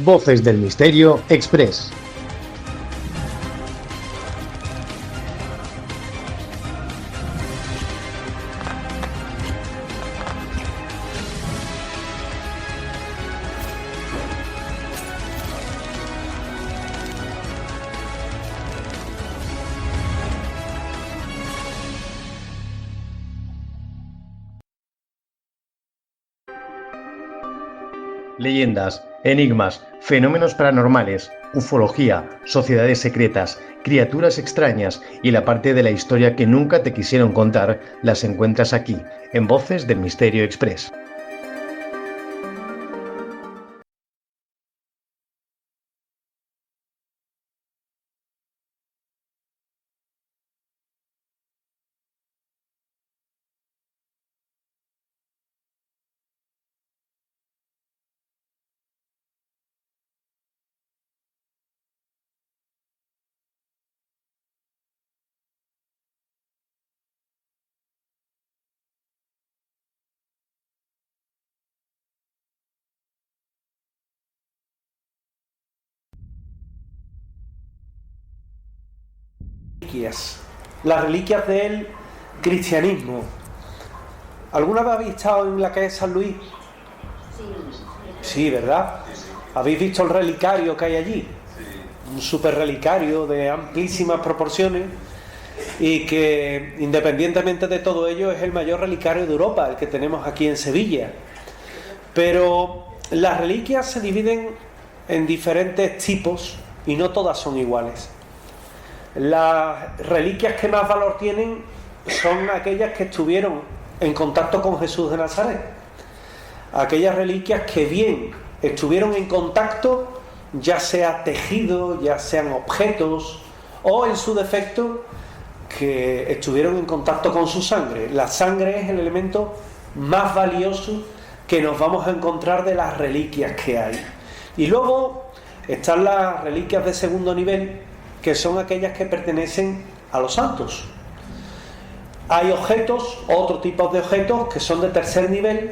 Voces del Misterio Express. Leyendas, enigmas, fenómenos paranormales, ufología, sociedades secretas, criaturas extrañas y la parte de la historia que nunca te quisieron contar las encuentras aquí, en Voces del Misterio Express. Las reliquias del cristianismo. ¿Alguna vez habéis estado en la calle San Luis? Sí, ¿verdad? ¿Habéis visto el relicario que hay allí? Un super relicario de amplísimas proporciones y que, independientemente de todo ello, es el mayor relicario de Europa, el que tenemos aquí en Sevilla. Pero las reliquias se dividen en diferentes tipos y no todas son iguales. Las reliquias que más valor tienen son aquellas que estuvieron en contacto con Jesús de Nazaret. Aquellas reliquias que bien estuvieron en contacto, ya sea tejido, ya sean objetos, o en su defecto, que estuvieron en contacto con su sangre. La sangre es el elemento más valioso que nos vamos a encontrar de las reliquias que hay. Y luego están las reliquias de segundo nivel, que son aquellas que pertenecen a los santos. Hay objetos, otro tipo de objetos, que son de tercer nivel,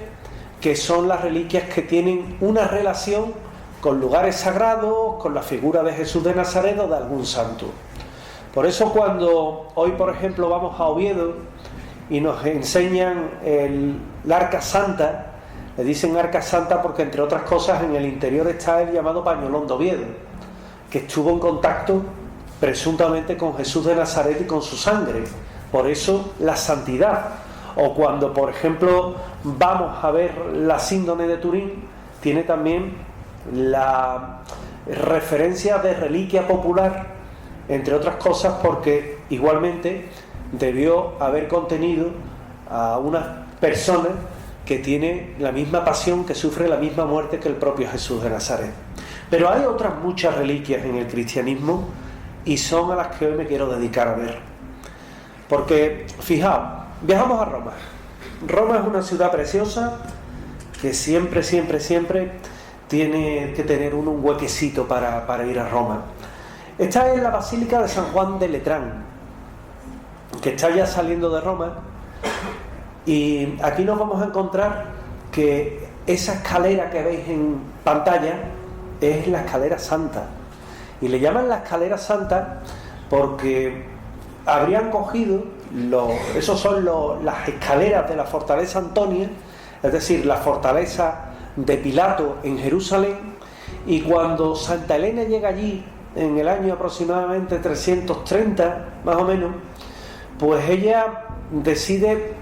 que son las reliquias que tienen una relación con lugares sagrados, con la figura de Jesús de Nazaret o de algún santo. Por eso cuando hoy, por ejemplo, vamos a Oviedo y nos enseñan la Arca Santa, le dicen Arca Santa porque, entre otras cosas, en el interior está el llamado Pañolón de Oviedo, que estuvo en contacto presuntamente con Jesús de Nazaret y con su sangre. Por eso la santidad. O cuando, por ejemplo, vamos a ver la síndone de Turín, tiene también la referencia de reliquia popular, entre otras cosas porque igualmente debió haber contenido a una persona que tiene la misma pasión, que sufre la misma muerte que el propio Jesús de Nazaret. Pero hay otras muchas reliquias en el cristianismo y son a las que hoy me quiero dedicar a ver. Porque, fijaos, viajamos a Roma. Roma es una ciudad preciosa que siempre tiene que tener un huequecito para ir a Roma. Esta es la Basílica de San Juan de Letrán, que está ya saliendo de Roma, y aquí nos vamos a encontrar que esa escalera que veis en pantalla es la escalera santa. Y le llaman la escalera santa porque habrían cogido esos son las escaleras de la fortaleza Antonia, es decir, la fortaleza de Pilato en Jerusalén, y cuando Santa Elena llega allí en el año aproximadamente 330 más o menos, pues ella decide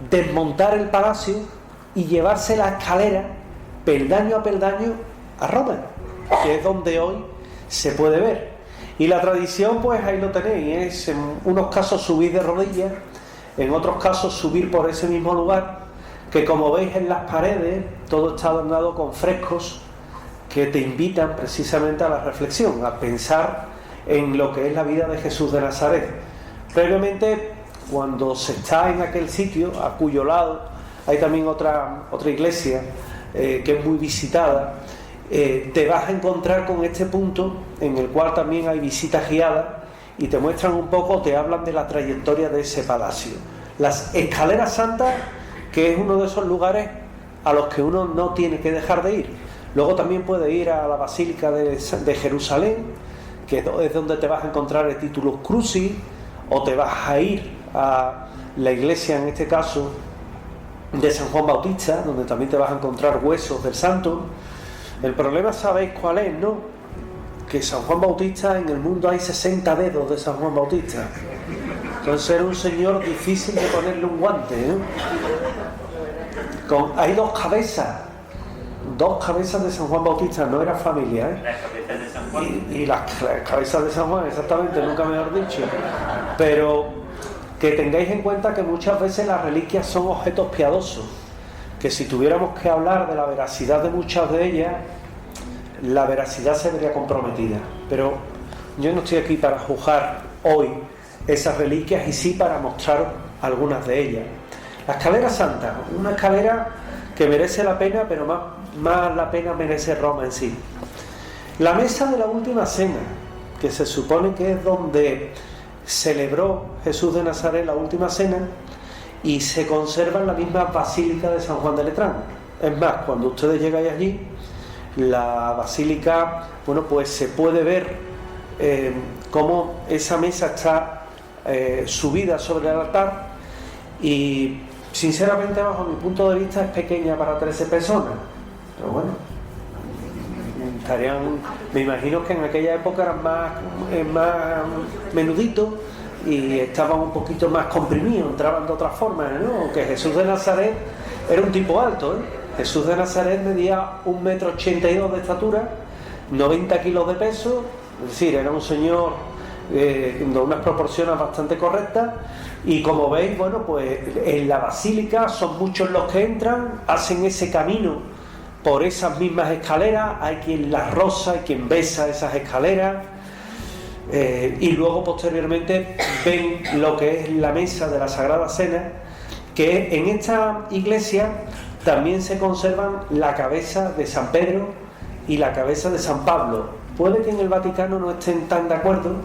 desmontar el palacio y llevarse la escalera peldaño a peldaño a Roma, que es donde hoy se puede ver. Y la tradición, pues ahí lo tenéis, es en unos casos subir de rodillas, en otros casos subir por ese mismo lugar, que como veis en las paredes todo está adornado con frescos que te invitan precisamente a la reflexión, a pensar en lo que es la vida de Jesús de Nazaret. Previamente, cuando se está en aquel sitio, a cuyo lado hay también otra iglesia que es muy visitada, te vas a encontrar con este punto en el cual también hay visitas guiadas y te muestran un poco, te hablan de la trayectoria de ese palacio. Las escaleras santas, que es uno de esos lugares a los que uno no tiene que dejar de ir. Luego también puedes ir a la Basílica de Jerusalén, que es donde te vas a encontrar el Titulus Crucis, o te vas a ir a la iglesia, en este caso, de San Juan Bautista, donde también te vas a encontrar huesos del santo. El problema, ¿sabéis cuál es, no? Que San Juan Bautista, en el mundo hay 60 dedos de San Juan Bautista. Entonces era un señor difícil de ponerle un guante, ¿eh? Hay dos cabezas de San Juan Bautista, no era familia, ¿eh? Las cabezas de San Juan. Y las cabezas de San Juan, exactamente, nunca mejor dicho. Pero que tengáis en cuenta que muchas veces las reliquias son objetos piadosos, que si tuviéramos que hablar de la veracidad de muchas de ellas, la veracidad se vería comprometida. Pero yo no estoy aquí para juzgar hoy esas reliquias, y sí para mostrar algunas de ellas. La escalera santa, una escalera que merece la pena, pero más la pena merece Roma en sí. La mesa de la última cena, que se supone que es donde celebró Jesús de Nazaret la última cena, y se conserva en la misma basílica de San Juan de Letrán. Es más, cuando ustedes llegáis allí, la basílica, bueno, pues se puede ver cómo esa mesa está subida sobre el altar, y sinceramente, bajo mi punto de vista, es pequeña para 13 personas, pero bueno, me imagino que en aquella época eran más menuditos y estaban un poquito más comprimidos, entraban de otras formas, ¿no? Que Jesús de Nazaret era un tipo alto, ¿eh? Jesús de Nazaret medía 1,82 m de estatura, 90 kilos de peso, es decir, era un señor de unas proporciones bastante correctas. Y como veis, bueno, pues en la basílica son muchos los que entran, hacen ese camino por esas mismas escaleras, hay quien las roza, hay quien besa esas escaleras, y luego posteriormente ven lo que es la mesa de la Sagrada Cena, que en esta iglesia también se conservan la cabeza de San Pedro y la cabeza de San Pablo. Puede que en el Vaticano no estén tan de acuerdo,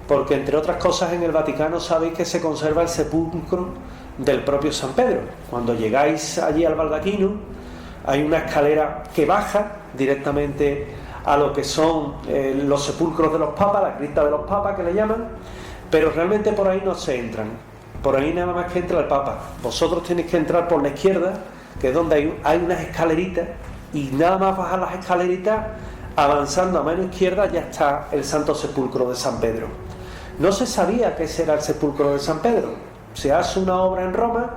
porque entre otras cosas en el Vaticano sabéis que se conserva el sepulcro del propio San Pedro. Cuando llegáis allí al baldaquino, hay una escalera que baja directamente a lo que son los sepulcros de los papas, la cripta de los papas que le llaman, pero realmente por ahí no se entran, por ahí nada más que entra el Papa. Vosotros tenéis que entrar por la izquierda, que es donde hay unas escaleritas, y nada más bajar las escaleritas, avanzando a mano izquierda ya está el Santo Sepulcro de San Pedro. No se sabía que ese era el sepulcro de San Pedro. Se hace una obra en Roma.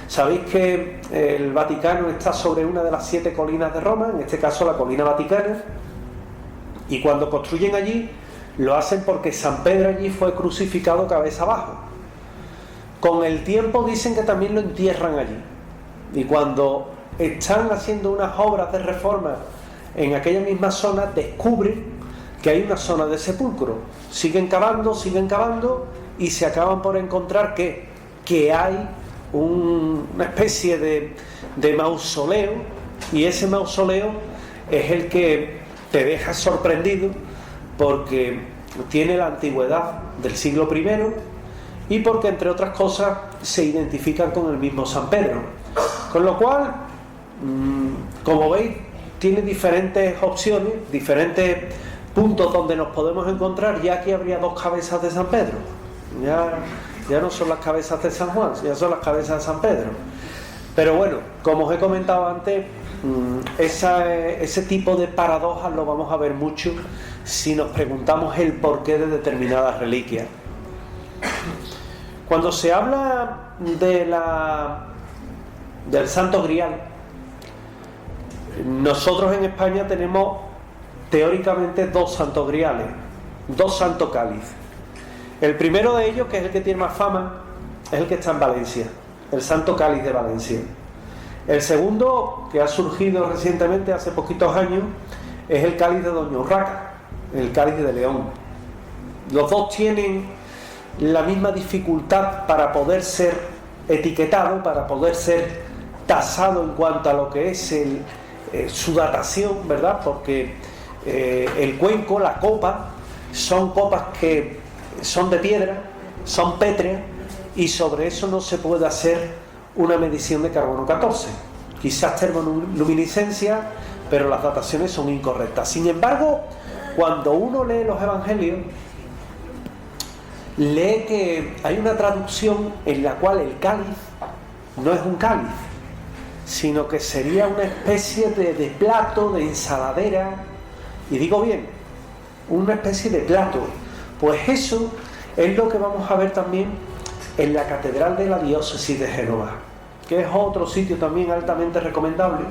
Sabéis que el Vaticano está sobre una de las 7 colinas de Roma, en este caso la colina Vaticana, y cuando construyen allí lo hacen porque San Pedro allí fue crucificado cabeza abajo. Con el tiempo dicen que también lo entierran allí, y cuando están haciendo unas obras de reforma en aquella misma zona, descubren que hay una zona de sepulcro. Siguen cavando y se acaban por encontrar que hay una especie de mausoleo, y ese mausoleo es el que te deja sorprendido, porque tiene la antigüedad del siglo I y porque, entre otras cosas, se identifican con el mismo San Pedro. Con lo cual, como veis, tiene diferentes opciones, diferentes puntos donde nos podemos encontrar. Ya aquí habría 2 cabezas de San Pedro, ya no son las cabezas de San Juan, ya son las cabezas de San Pedro. Pero bueno, como os he comentado antes, ese tipo de paradojas lo vamos a ver mucho si nos preguntamos el porqué de determinadas reliquias. Cuando se habla del Santo Grial, nosotros en España tenemos teóricamente 2 santos griales, 2 santos cáliz. El primero de ellos, que es el que tiene más fama, es el que está en Valencia, el Santo Cáliz de Valencia. El segundo, que ha surgido recientemente, hace poquitos años, es el Cáliz de Doña Urraca, el Cáliz de León. Los dos tienen la misma dificultad para poder ser etiquetado, para poder ser tasado en cuanto a lo que es su datación, ¿verdad? Porque el cuenco, la copa, son copas que son de piedra, son pétreas, y sobre eso no se puede hacer una medición de carbono 14. Quizás termoluminiscencia, pero las dataciones son incorrectas. Sin embargo, cuando uno lee los evangelios, lee que hay una traducción en la cual el cáliz no es un cáliz, sino que sería una especie de plato, de ensaladera, y digo bien, una especie de plato. Pues eso es lo que vamos a ver también en la Catedral de la Diócesis de Génova, que es otro sitio también altamente recomendable.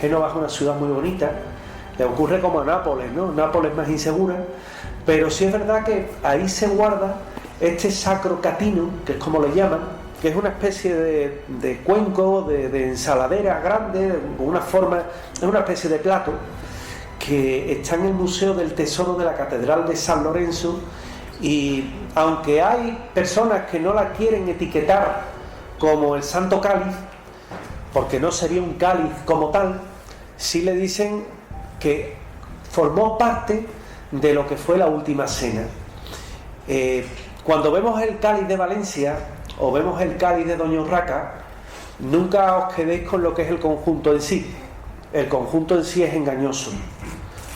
Génova es una ciudad muy bonita, le ocurre como a Nápoles, ¿no? Nápoles es más insegura, pero sí es verdad que ahí se guarda este sacro catino, que es como le llaman, que es una especie de cuenco, de ensaladera grande, una forma, es una especie de plato, que está en el Museo del Tesoro de la Catedral de San Lorenzo, y aunque hay personas que no la quieren etiquetar como el Santo Cáliz, porque no sería un cáliz como tal, sí le dicen que formó parte de lo que fue la Última Cena. Cuando vemos el cáliz de Valencia o vemos el cáliz de Doña Urraca, nunca os quedéis con lo que es el conjunto en sí. El conjunto en sí es engañoso,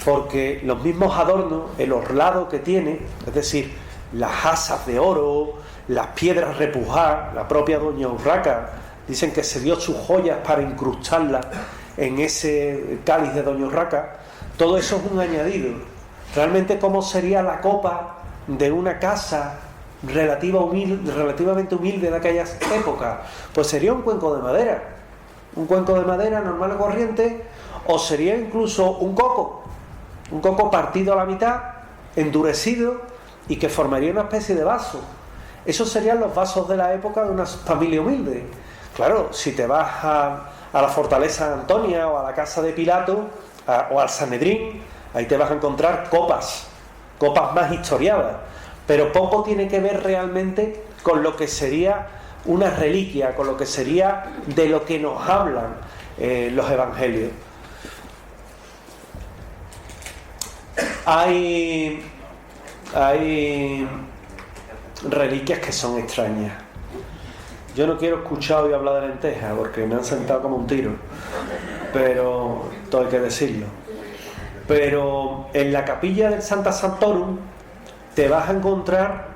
porque los mismos adornos, el orlado que tiene, es decir, las asas de oro, las piedras repujadas, la propia Doña Urraca dicen que se dio sus joyas para incrustarlas en ese cáliz de Doña Urraca, todo eso es un añadido. Realmente, ¿cómo sería la copa de una casa relativamente humilde de aquellas épocas? Pues sería un cuenco de madera normal y corriente, o sería incluso un coco partido a la mitad, endurecido, y que formaría una especie de vaso. Esos serían los vasos de la época de una familia humilde. Claro, si te vas a la fortaleza de Antonia o a la casa de Pilato o al Sanedrín, ahí te vas a encontrar copas más historiadas, pero poco tiene que ver realmente con lo que sería una reliquia, con lo que sería de lo que nos hablan los evangelios. Hay reliquias que son extrañas. Yo no quiero escuchar hoy hablar de lentejas porque me han sentado como un tiro, pero todo hay que decirlo. Pero en la capilla del Santa Sanctorum te vas a encontrar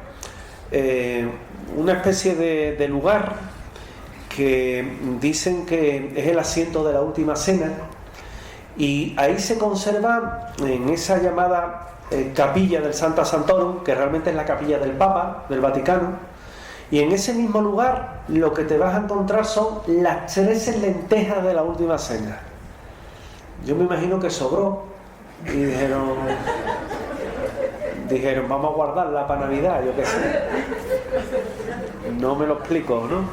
una especie de lugar que dicen que es el asiento de la Última Cena, y ahí se conserva, en esa llamada capilla del Santa Sanctorum, que realmente es la capilla del Papa, del Vaticano, y en ese mismo lugar lo que te vas a encontrar son las 13 lentejas de la Última Cena. Yo me imagino que sobró y dijeron vamos a guardarla para Navidad, yo qué sé. No me lo explico, ¿no?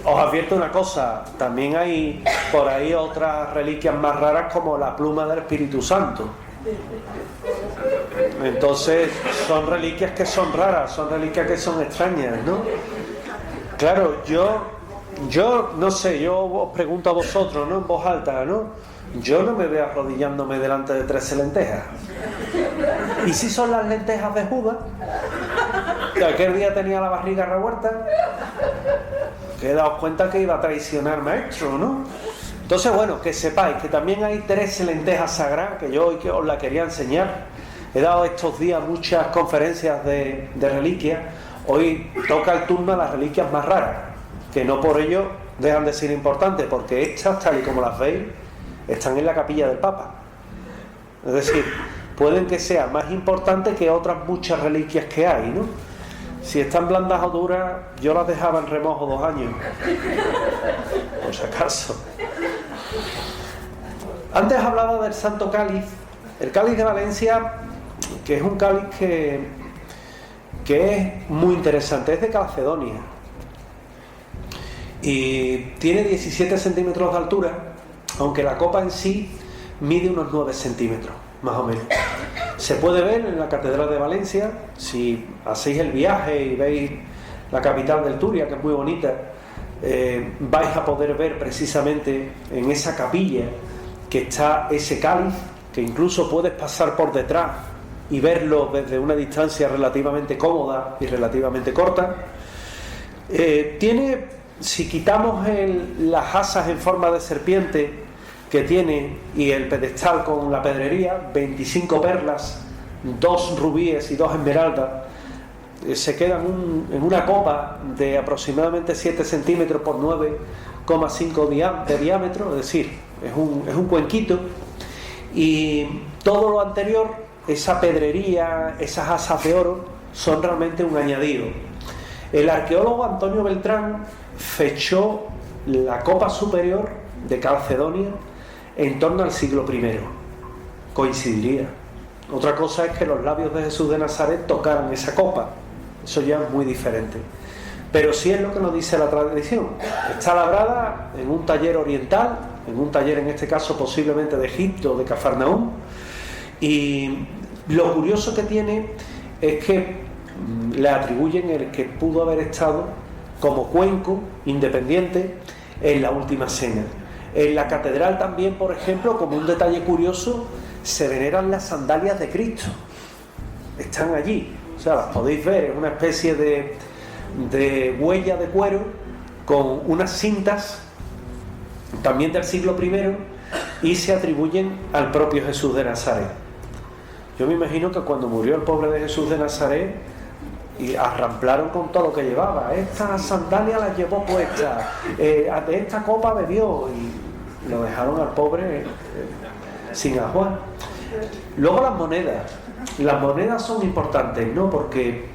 Os advierto una cosa, también hay por ahí otras reliquias más raras, como la pluma del Espíritu Santo. Entonces son reliquias que son raras, son reliquias que son extrañas, ¿no? Claro, yo no sé, yo os pregunto a vosotros, ¿no?, en voz alta, ¿no? Yo no me veo arrodillándome delante de 13 lentejas. ¿Y si son las lentejas de Judas? Que aquel día tenía la barriga revuelta, que daos cuenta que iba a traicionar maestro, ¿no? Entonces, bueno, que sepáis que también hay 13 lentejas sagradas, que yo hoy que os la quería enseñar. He dado estos días muchas conferencias de reliquias. Hoy toca el turno a las reliquias más raras, que no por ello dejan de ser importantes, porque estas, tal y como las veis, están en la capilla del Papa. Es decir, pueden que sean más importantes que otras muchas reliquias que hay, ¿no? Si están blandas o duras, yo las dejaba en remojo 2 años, por si acaso. Antes hablaba del Santo Cáliz, el Cáliz de Valencia, que es un cáliz que es muy interesante, es de Calcedonia y tiene 17 centímetros de altura, aunque la copa en sí mide unos 9 centímetros, más o menos. Se puede ver en la Catedral de Valencia, si hacéis el viaje y veis la capital del Turia, que es muy bonita, vais a poder ver precisamente en esa capilla que está ese cáliz, que incluso puedes pasar por detrás y verlo desde una distancia relativamente cómoda y relativamente corta. Tiene, si quitamos las asas en forma de serpiente, que tiene y el pedestal con la pedrería, 25 perlas, 2 rubíes y 2 esmeraldas, se queda en una copa de aproximadamente 7 centímetros por 9,5 de diámetro, es decir, es un cuenquito. Y todo lo anterior, esa pedrería, esas asas de oro, son realmente un añadido. El arqueólogo Antonio Beltrán fechó la copa superior de Calcedonia en torno al siglo I. Coincidiría. Otra cosa es que los labios de Jesús de Nazaret tocaran esa copa. Eso ya es muy diferente. Pero sí es lo que nos dice la tradición. Está labrada en un taller oriental, en un taller en este caso posiblemente de Egipto o de Cafarnaúm. Y lo curioso que tiene es que le atribuyen el que pudo haber estado como cuenco independiente en la última cena. En la catedral también, por ejemplo, como un detalle curioso, se veneran las sandalias de Cristo. Están allí, o sea, las podéis ver, es una especie de huella de cuero con unas cintas también del siglo I y se atribuyen al propio Jesús de Nazaret. Yo me imagino que cuando murió el pobre de Jesús de Nazaret y arramplaron con todo lo que llevaba, estas sandalias las llevó puestas, de esta copa bebió, y lo dejaron al pobre sin agua. Luego las monedas son importantes, ¿no? Porque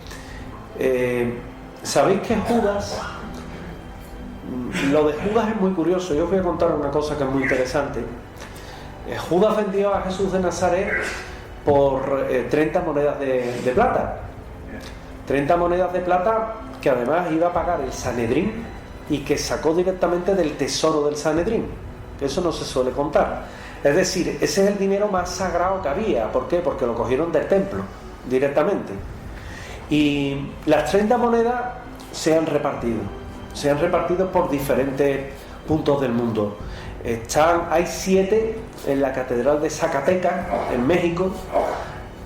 sabéis que Judas, lo de Judas es muy curioso. Yo os voy a contar una cosa que es muy interesante. Judas vendió a Jesús de Nazaret por 30 monedas de plata. 30 monedas de plata que además iba a pagar el Sanedrín y que sacó directamente del tesoro del Sanedrín. Eso no se suele contar. Es decir, ese es el dinero más sagrado que había. ¿Por qué? Porque lo cogieron del templo directamente. Y las 30 monedas se han repartido por diferentes puntos del mundo. Hay 7 en la Catedral de Zacatecas, en México,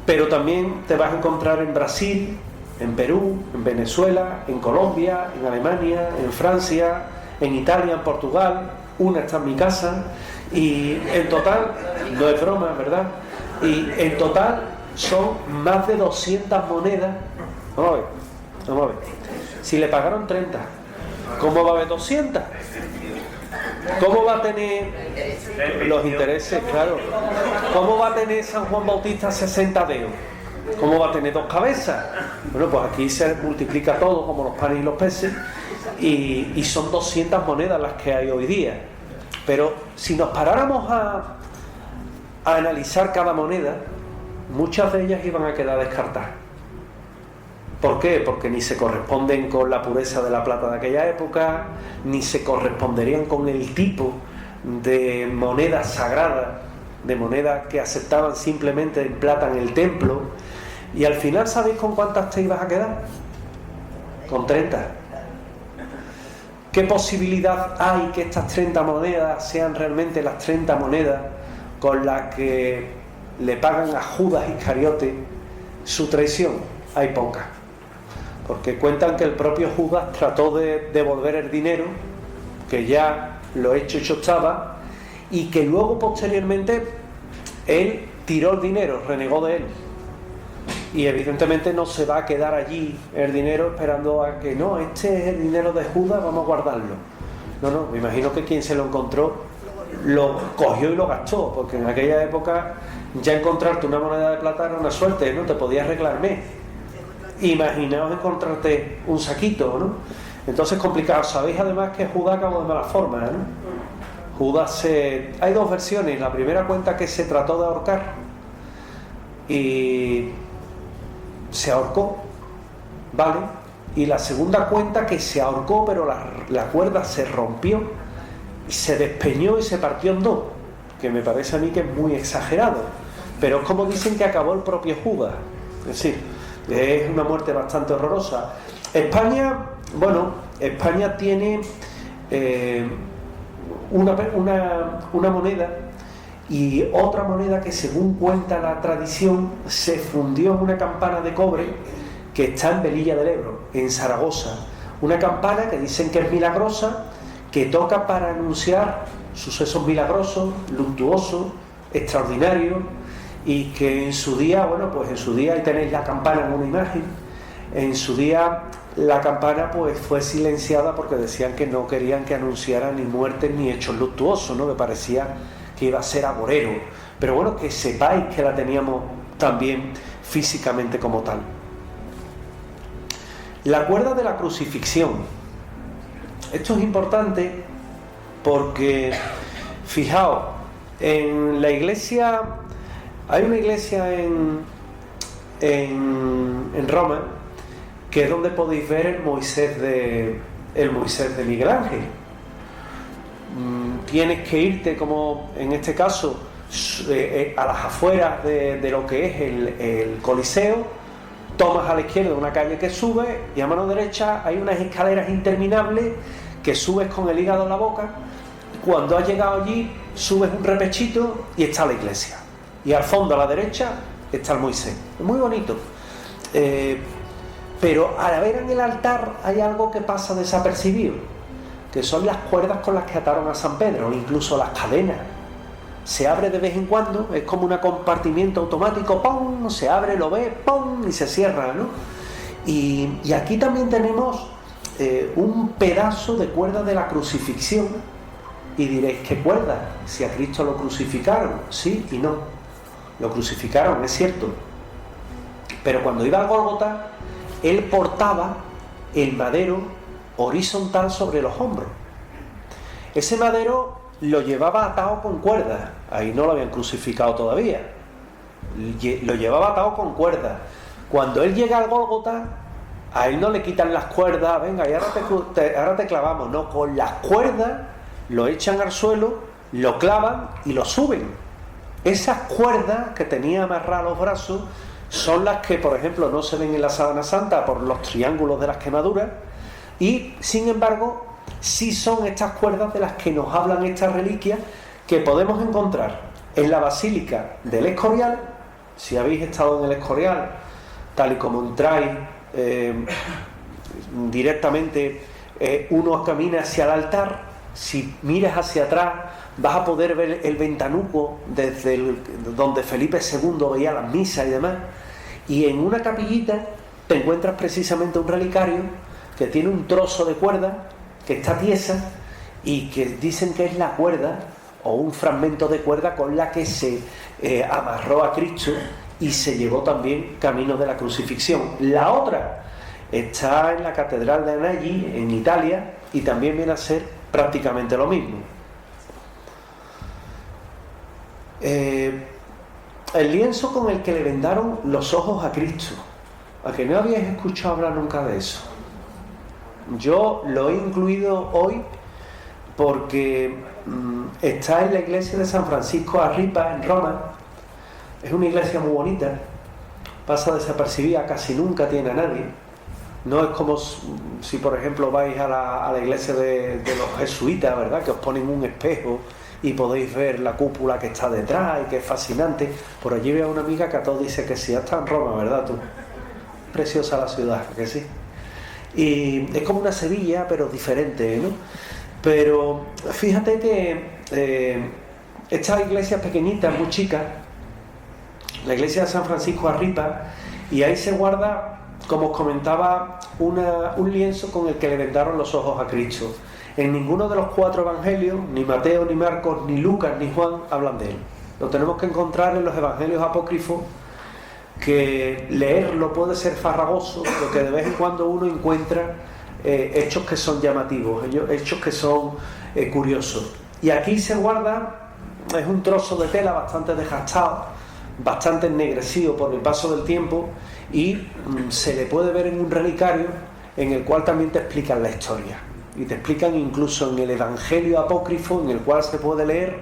pero también te vas a encontrar en Brasil, en Perú, en Venezuela, en Colombia, en Alemania, en Francia, en Italia, en Portugal. Una está en mi casa. Y en total, no es broma, ¿verdad? Y en total son más de 200 monedas. Vamos a ver. Si le pagaron 30, ¿cómo va a haber 200? ¿Cómo va a tener los intereses? Claro. ¿Cómo va a tener San Juan Bautista 60 dedos? ¿Cómo va a tener 2 cabezas? Bueno, pues aquí se multiplica todo como los panes y los peces, y son 200 monedas las que hay hoy día. Pero si nos paráramos a analizar cada moneda, muchas de ellas iban a quedar descartadas. ¿Por qué? Porque ni se corresponden con la pureza de la plata de aquella época, ni se corresponderían con el tipo de moneda sagrada, de moneda que aceptaban simplemente en plata en el templo. Y al final, ¿sabéis con cuántas te ibas a quedar? Con 30. ¿Qué posibilidad hay que estas 30 monedas sean realmente las 30 monedas con las que le pagan a Judas Iscariote su traición? Hay poca. Porque cuentan que el propio Judas trató de devolver el dinero, que ya lo hecho estaba, y que luego posteriormente él tiró el dinero, renegó de él. Y evidentemente no se va a quedar allí el dinero esperando a que no, este es el dinero de Judas, vamos a guardarlo. No, me imagino que quien se lo encontró lo cogió y lo gastó, porque en aquella época ya encontrarte una moneda de plata era una suerte, ¿no? Te podías arreglar mes. Imaginaos encontrarte un saquito, ¿no? Entonces complicado. Sabéis además que Judas acabó de mala forma, ¿no? Judas hay 2 versiones. La primera cuenta que se trató de ahorcar y se ahorcó, ¿vale? Y la segunda cuenta que se ahorcó, pero la cuerda se rompió y se despeñó y se partió en 2, que me parece a mí que es muy exagerado, pero es como dicen que acabó el propio Judas. Es decir, es una muerte bastante horrorosa. España tiene una moneda y otra moneda que, según cuenta la tradición, se fundió en una campana de cobre que está en Velilla del Ebro, en Zaragoza. Una campana que dicen que es milagrosa, que toca para anunciar sucesos milagrosos, luctuosos, extraordinarios, y que en su día, bueno, pues en su día, ahí tenéis la campana en una imagen, en su día la campana pues fue silenciada porque decían que no querían que anunciara ni muertes ni hechos luctuosos, ¿no? Que parecía que iba a ser agorero, pero bueno, que sepáis que la teníamos también físicamente como tal. La cuerda de la crucifixión. Esto es importante porque, fijaos, en la iglesia, hay una iglesia en Roma, que es donde podéis ver el Moisés de Miguel Ángel. Tienes que irte, como en este caso, a las afueras de lo que es el Coliseo, tomas a la izquierda una calle que sube y a mano derecha hay unas escaleras interminables que subes con el hígado en la boca. Cuando has llegado allí, subes un repechito y está la iglesia. Y al fondo, a la derecha, está el Moisés. Es muy bonito. Pero al ver en el altar hay algo que pasa desapercibido, que son las cuerdas con las que ataron a San Pedro, incluso las cadenas. Se abre de vez en cuando, es como un compartimiento automático, ¡pum!, se abre, lo ves, ¡pum!, y se cierra, ¿no? Y aquí también tenemos un pedazo de cuerda de la crucifixión, y diréis, ¿qué cuerda? Si a Cristo lo crucificaron, sí y no. Lo crucificaron, es cierto, pero cuando iba al Gólgota, él portaba el madero horizontal sobre los hombros. Ese madero lo llevaba atado con cuerdas. Ahí no lo habían crucificado todavía. Lo llevaba atado con cuerdas. Cuando él llega al Gólgota, a él no le quitan las cuerdas, venga, y ahora te clavamos. No, con las cuerdas lo echan al suelo, lo clavan y lo suben. Esas cuerdas que tenía amarradas los brazos son las que, por ejemplo, no se ven en la sábana santa por los triángulos de las quemaduras, y sin embargo sí son estas cuerdas de las que nos hablan estas reliquias, que podemos encontrar en la Basílica del Escorial. Si habéis estado en el Escorial, tal y como entráis directamente, uno camina hacia el altar. Si miras hacia atrás vas a poder ver el ventanuco desde donde Felipe II veía las misas y demás, y en una capillita te encuentras precisamente un relicario que tiene un trozo de cuerda que está tiesa y que dicen que es la cuerda o un fragmento de cuerda con la que se amarró a Cristo y se llevó también camino de la crucifixión. La otra está en la Catedral de Anagni, en Italia, y también viene a ser prácticamente lo mismo. El lienzo con el que le vendaron los ojos a Cristo, ¿a que no habíais escuchado hablar nunca de eso? Yo lo he incluido hoy porque está en la iglesia de San Francisco Arripa en Roma. Es una iglesia muy bonita, pasa desapercibida, casi nunca tiene a nadie. No es como si por ejemplo vais a la iglesia de los jesuitas, ¿verdad?, que os ponen un espejo y podéis ver la cúpula que está detrás y que es fascinante. Por allí veo a una amiga que a todos dice que sí, ya está en Roma, ¿verdad tú? Preciosa la ciudad, que sí. Y es como una Sevilla, pero diferente, ¿no? Pero fíjate que esta iglesia pequeñita, muy chica, la iglesia de San Francisco Arripa, y ahí se guarda, como os comentaba, un lienzo con el que le vendaron los ojos a Cristo. En ninguno de los 4 evangelios, ni Mateo, ni Marcos, ni Lucas, ni Juan, hablan de él. Lo tenemos que encontrar en los evangelios apócrifos, que leerlo puede ser farragoso, pero que de vez en cuando uno encuentra hechos que son llamativos, hechos que son curiosos. Y aquí se guarda, es un trozo de tela bastante desgastado, bastante ennegrecido por el paso del tiempo, y se le puede ver en un relicario en el cual también te explican la historia, y te explican incluso en el evangelio apócrifo, en el cual se puede leer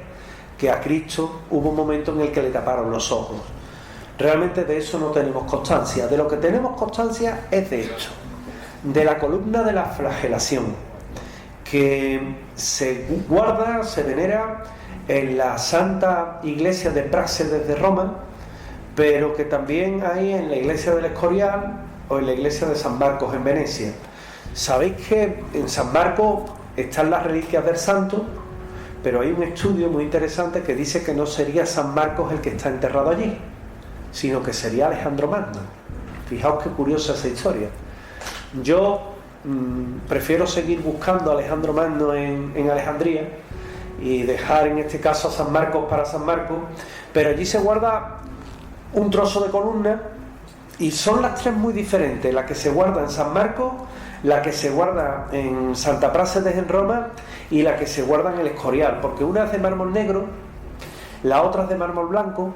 que a Cristo hubo un momento en el que le taparon los ojos. Realmente de eso no tenemos constancia. De lo que tenemos constancia es de esto, de la columna de la flagelación, que se guarda, se venera en la Santa Iglesia de Práxedes de Roma, pero que también hay en la iglesia del Escorial o en la iglesia de San Marcos en Venecia. Sabéis que en San Marcos están las reliquias del santo, pero hay un estudio muy interesante que dice que no sería San Marcos el que está enterrado allí, sino que sería Alejandro Magno. Fijaos qué curiosa esa historia. Yo prefiero seguir buscando a Alejandro Magno en Alejandría y dejar en este caso a San Marcos para San Marcos, pero allí se guarda un trozo de columna y son las tres muy diferentes: la que se guarda en San Marcos, la que se guarda en Santa Práxedes en Roma y la que se guarda en el Escorial, porque una es de mármol negro, la otra es de mármol blanco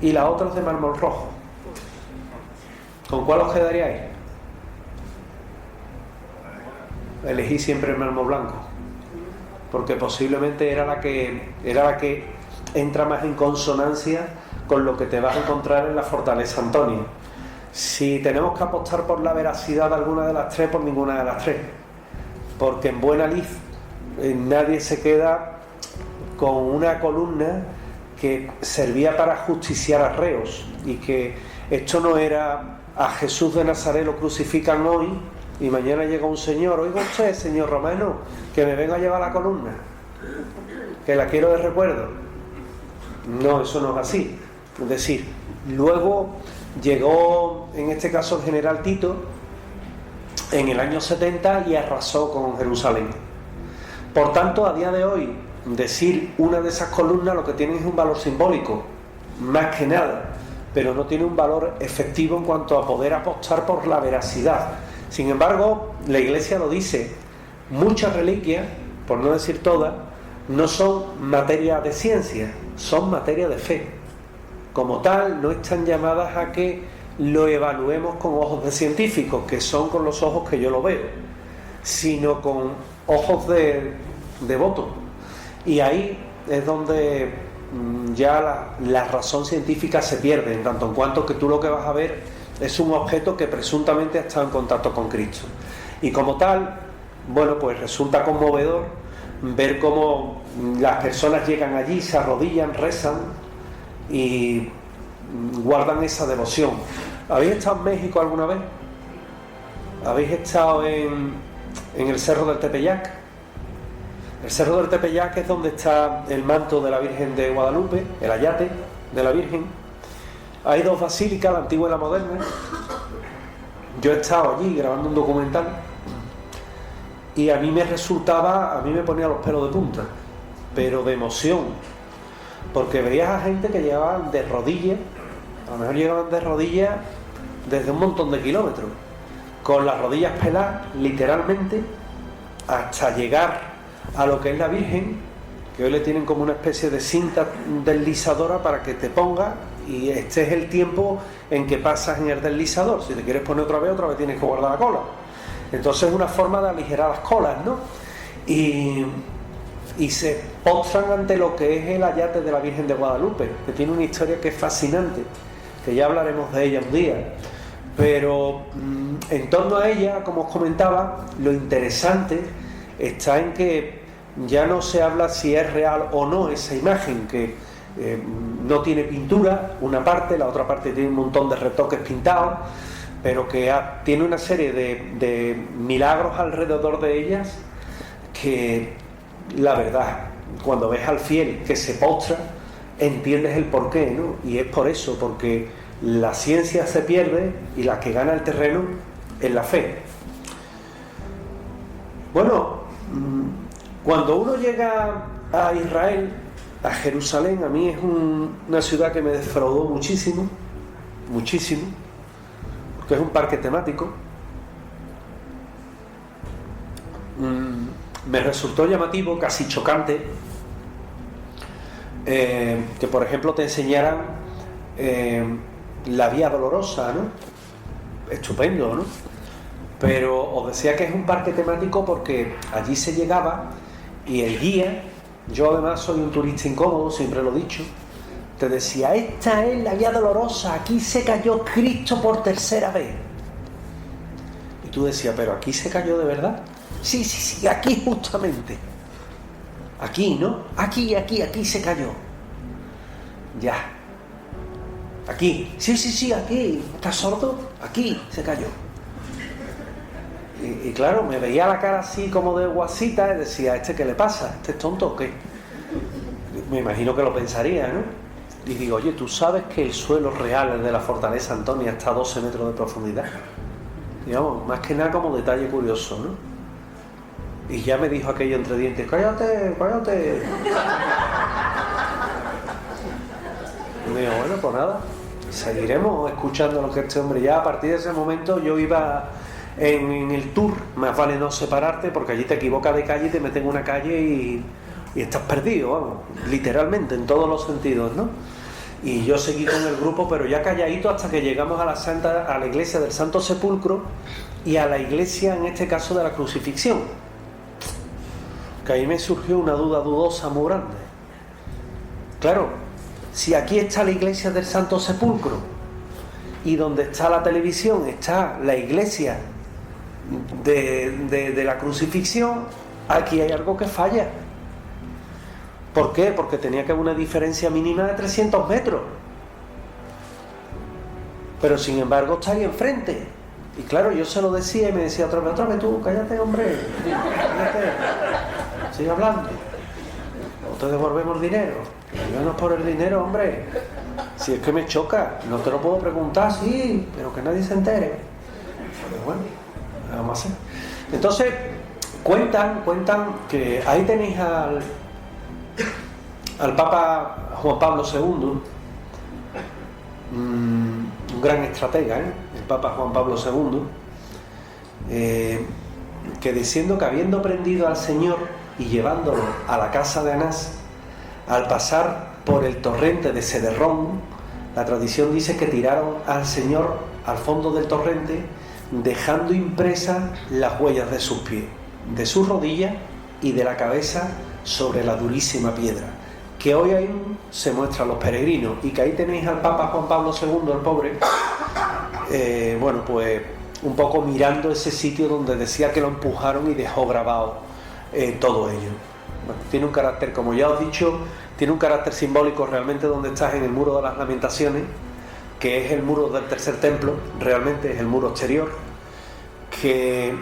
y la otra es de mármol rojo. ¿Con cuál os quedaríais? Elegí siempre el mármol blanco, porque posiblemente era la que entra más en consonancia con lo que te vas a encontrar en la Fortaleza Antonio. Si tenemos que apostar por la veracidad de alguna de las tres, por ninguna de las tres, porque en buena lid nadie se queda con una columna que servía para justiciar a reos, y que esto no era a Jesús de Nazaret lo crucifican hoy y mañana llega un señor: oiga usted, señor Romano, que me venga a llevar la columna, que la quiero de recuerdo. No, eso no es así. Es decir, luego llegó, en este caso, el general Tito en el año 70 y arrasó con Jerusalén. Por tanto, a día de hoy, decir una de esas columnas lo que tiene es un valor simbólico, más que nada, pero no tiene un valor efectivo en cuanto a poder apostar por la veracidad. Sin embargo, la Iglesia lo dice: muchas reliquias, por no decir todas, no son materia de ciencia, son materia de fe. Como tal, no están llamadas a que lo evaluemos con ojos de científicos, que son con los ojos que yo lo veo, sino con ojos de devoto. Y ahí es donde ya la razón científica se pierde, en tanto en cuanto que tú lo que vas a ver es un objeto que presuntamente ha estado en contacto con Cristo. Y como tal, bueno, pues resulta conmovedor ver cómo las personas llegan allí, se arrodillan, rezan y guardan esa devoción. ¿Habéis estado en México alguna vez? ¿Habéis estado en el Cerro del Tepeyac? El Cerro del Tepeyac es donde está el manto de la Virgen de Guadalupe, el ayate de la Virgen. Hay dos basílicas, la antigua y la moderna. Yo he estado allí grabando un documental y a mí me ponía los pelos de punta, pero de emoción, porque veías a gente que llegaban de rodillas, a lo mejor llegaban de rodillas desde un montón de kilómetros, con las rodillas peladas, literalmente, hasta llegar a lo que es la Virgen, que hoy le tienen como una especie de cinta deslizadora para que te ponga, y este es el tiempo en que pasas en el deslizador. Si te quieres poner otra vez tienes que guardar la cola. Entonces es una forma de aligerar las colas, ¿no? Y se postran ante lo que es el ayate de la Virgen de Guadalupe, que tiene una historia que es fascinante, que ya hablaremos de ella un día. Pero en torno a ella, como os comentaba, lo interesante está en que ya no se habla si es real o no esa imagen, que no tiene pintura, una parte, la otra parte tiene un montón de retoques pintados, pero que tiene una serie de milagros alrededor de ellas que, la verdad, cuando ves al fiel que se postra, entiendes el porqué, ¿no? Y es por eso, porque la ciencia se pierde y la que gana el terreno es la fe. Bueno, cuando uno llega a Israel, a Jerusalén, a mí es una ciudad que me defraudó muchísimo, porque es un parque temático. Me resultó llamativo, casi chocante, que por ejemplo te enseñaran la Vía Dolorosa, ¿no? Estupendo, ¿no? Pero os decía que es un parque temático porque allí se llegaba y el guía, yo además soy un turista incómodo, siempre lo he dicho, te decía: esta es la Vía Dolorosa, aquí se cayó Cristo por tercera vez. Y tú decías: ¿pero aquí se cayó de verdad? Sí, aquí justamente. Aquí, ¿no? Aquí se cayó. Ya. Aquí. Sí, aquí. ¿Estás sordo? Aquí se cayó. Y claro, me veía la cara así como de guasita y decía: ¿este qué le pasa? ¿Este es tonto o qué? me imagino que lo pensaría, ¿no? Y digo, oye, ¿tú sabes que el suelo real de la fortaleza Antonia está a 12 metros de profundidad? Digamos, más que nada como detalle curioso, ¿no? Y ya me dijo aquello entre dientes, cállate, cállate. Y digo, bueno, pues nada, seguiremos escuchando lo que este hombre. Ya a partir de ese momento yo iba en el tour, más vale no separarte, porque allí te equivocas de calle y te meten en una calle y estás perdido, vamos, literalmente, en todos los sentidos, ¿no? Y yo seguí con el grupo, pero ya calladito, hasta que llegamos a la iglesia del Santo Sepulcro y a la iglesia, en este caso, de la Crucifixión. Que ahí me surgió una duda dudosa muy grande. Claro, si aquí está la iglesia del Santo Sepulcro y donde está la televisión está la iglesia de la Crucifixión, aquí hay algo que falla. ¿Por qué? Porque tenía que haber una diferencia mínima de 300 metros. Pero sin embargo está ahí enfrente. Y claro, yo se lo decía y me decía otra vez tú, cállate, hombre, cállate, sigue hablando. O te devolvemos dinero. Yo no es por el dinero, hombre. Si es que me choca, no te lo puedo preguntar, sí, pero que nadie se entere. Pero bueno, vamos a hacer. Entonces, cuentan que ahí tenéis al Papa Juan Pablo II, un gran estratega, el Papa Juan Pablo II, que diciendo que habiendo prendido al Señor y llevándolo a la casa de Anás, al pasar por el torrente de Cederrón, la tradición dice que tiraron al Señor al fondo del torrente, dejando impresas las huellas de sus pies, de sus rodillas y de la cabeza sobre la durísima piedra, que hoy aún se muestra a los peregrinos, y que ahí tenéis al Papa Juan Pablo II, el pobre, bueno, pues un poco mirando ese sitio donde decía que lo empujaron y dejó grabado todo ello. Bueno, tiene un carácter, como ya os he dicho, tiene un carácter simbólico realmente, donde estás en el muro de las Lamentaciones, que es el muro del tercer templo, realmente es el muro exterior, que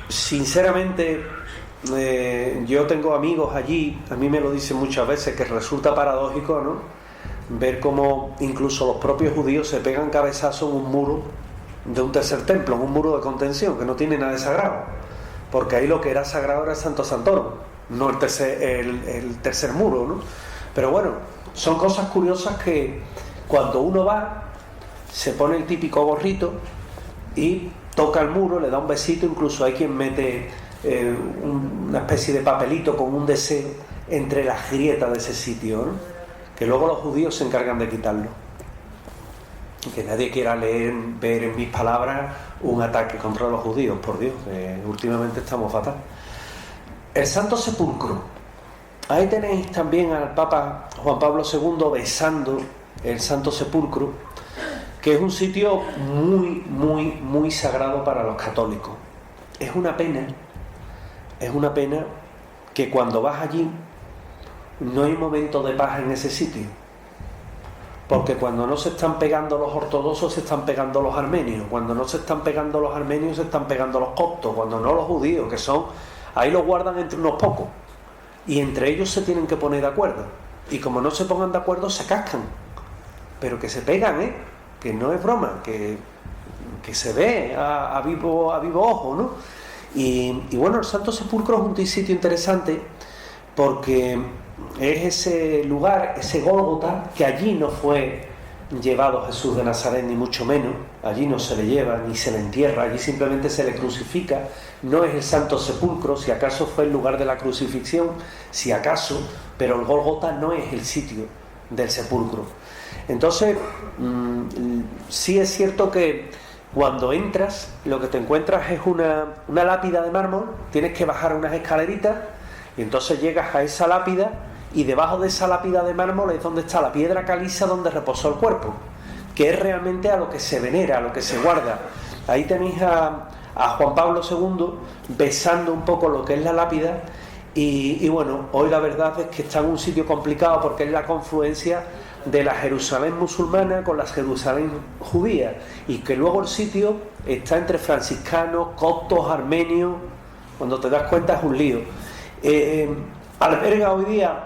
sinceramente yo tengo amigos allí, a mí me lo dicen muchas veces, que resulta paradójico, ¿no?, ver cómo incluso los propios judíos se pegan cabezazos en un muro de un tercer templo, en un muro de contención, que no tiene nada de sagrado, porque ahí lo que era sagrado era el Santo Santorum, no el tercer muro, ¿no? Pero bueno, son cosas curiosas que cuando uno va, se pone el típico gorrito y toca el muro, le da un besito, incluso hay quien mete una especie de papelito con un deseo entre las grietas de ese sitio, ¿no?, que luego los judíos se encargan de quitarlo. Que nadie quiera ver en mis palabras un ataque contra los judíos, por Dios, que últimamente estamos fatal. El Santo Sepulcro, ahí tenéis también al Papa Juan Pablo II besando el Santo Sepulcro, que es un sitio muy, muy, muy sagrado para los católicos. Es una pena que cuando vas allí no hay momento de paz en ese sitio, porque cuando no se están pegando los ortodoxos se están pegando los armenios, cuando no se están pegando los armenios se están pegando los coptos, cuando no los judíos, que son, ahí los guardan entre unos pocos, y entre ellos se tienen que poner de acuerdo, y como no se pongan de acuerdo se cascan, pero que se pegan, que no es broma, que se ve a vivo ojo, ¿no? Y bueno, el Santo Sepulcro es un sitio interesante porque es ese lugar, ese Gólgota, que allí no fue llevado Jesús de Nazaret, ni mucho menos, allí no se le lleva ni se le entierra, allí simplemente se le crucifica. No es el Santo Sepulcro, si acaso fue el lugar de la crucifixión, si acaso, pero el Gólgota no es el sitio del sepulcro. Entonces, sí es cierto que cuando entras, lo que te encuentras es una lápida de mármol, tienes que bajar unas escaleritas, y entonces llegas a esa lápida, y debajo de esa lápida de mármol es donde está la piedra caliza donde reposó el cuerpo, que es realmente a lo que se venera, a lo que se guarda. Ahí tenéis a Juan Pablo II besando un poco lo que es la lápida, y bueno, hoy la verdad es que está en un sitio complicado porque es la confluencia de la Jerusalén musulmana con la Jerusalén judía, y que luego el sitio está entre franciscanos, coptos, armenios. Cuando te das cuenta es un lío. Alberga hoy día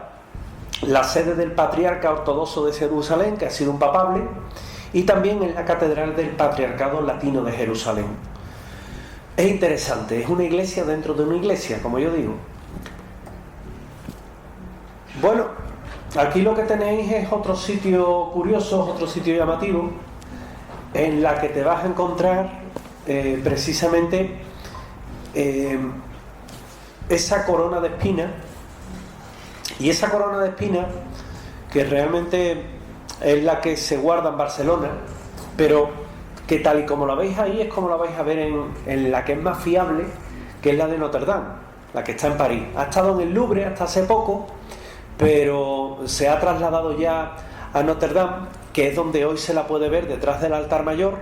la sede del patriarca ortodoxo de Jerusalén, que ha sido un papable, y también en la catedral del Patriarcado Latino de Jerusalén. Es interesante, es una iglesia dentro de una iglesia, como yo digo. Bueno, aquí lo que tenéis es otro sitio curioso, otro sitio llamativo, en la que te vas a encontrar precisamente esa corona de espinas. Y esa corona de espinas, que realmente es la que se guarda en Barcelona, pero que tal y como la veis ahí es como la vais a ver en la que es más fiable, que es la de Notre Dame, la que está en París. Ha estado en el Louvre hasta hace poco, pero se ha trasladado ya a Notre Dame, que es donde hoy se la puede ver detrás del altar mayor,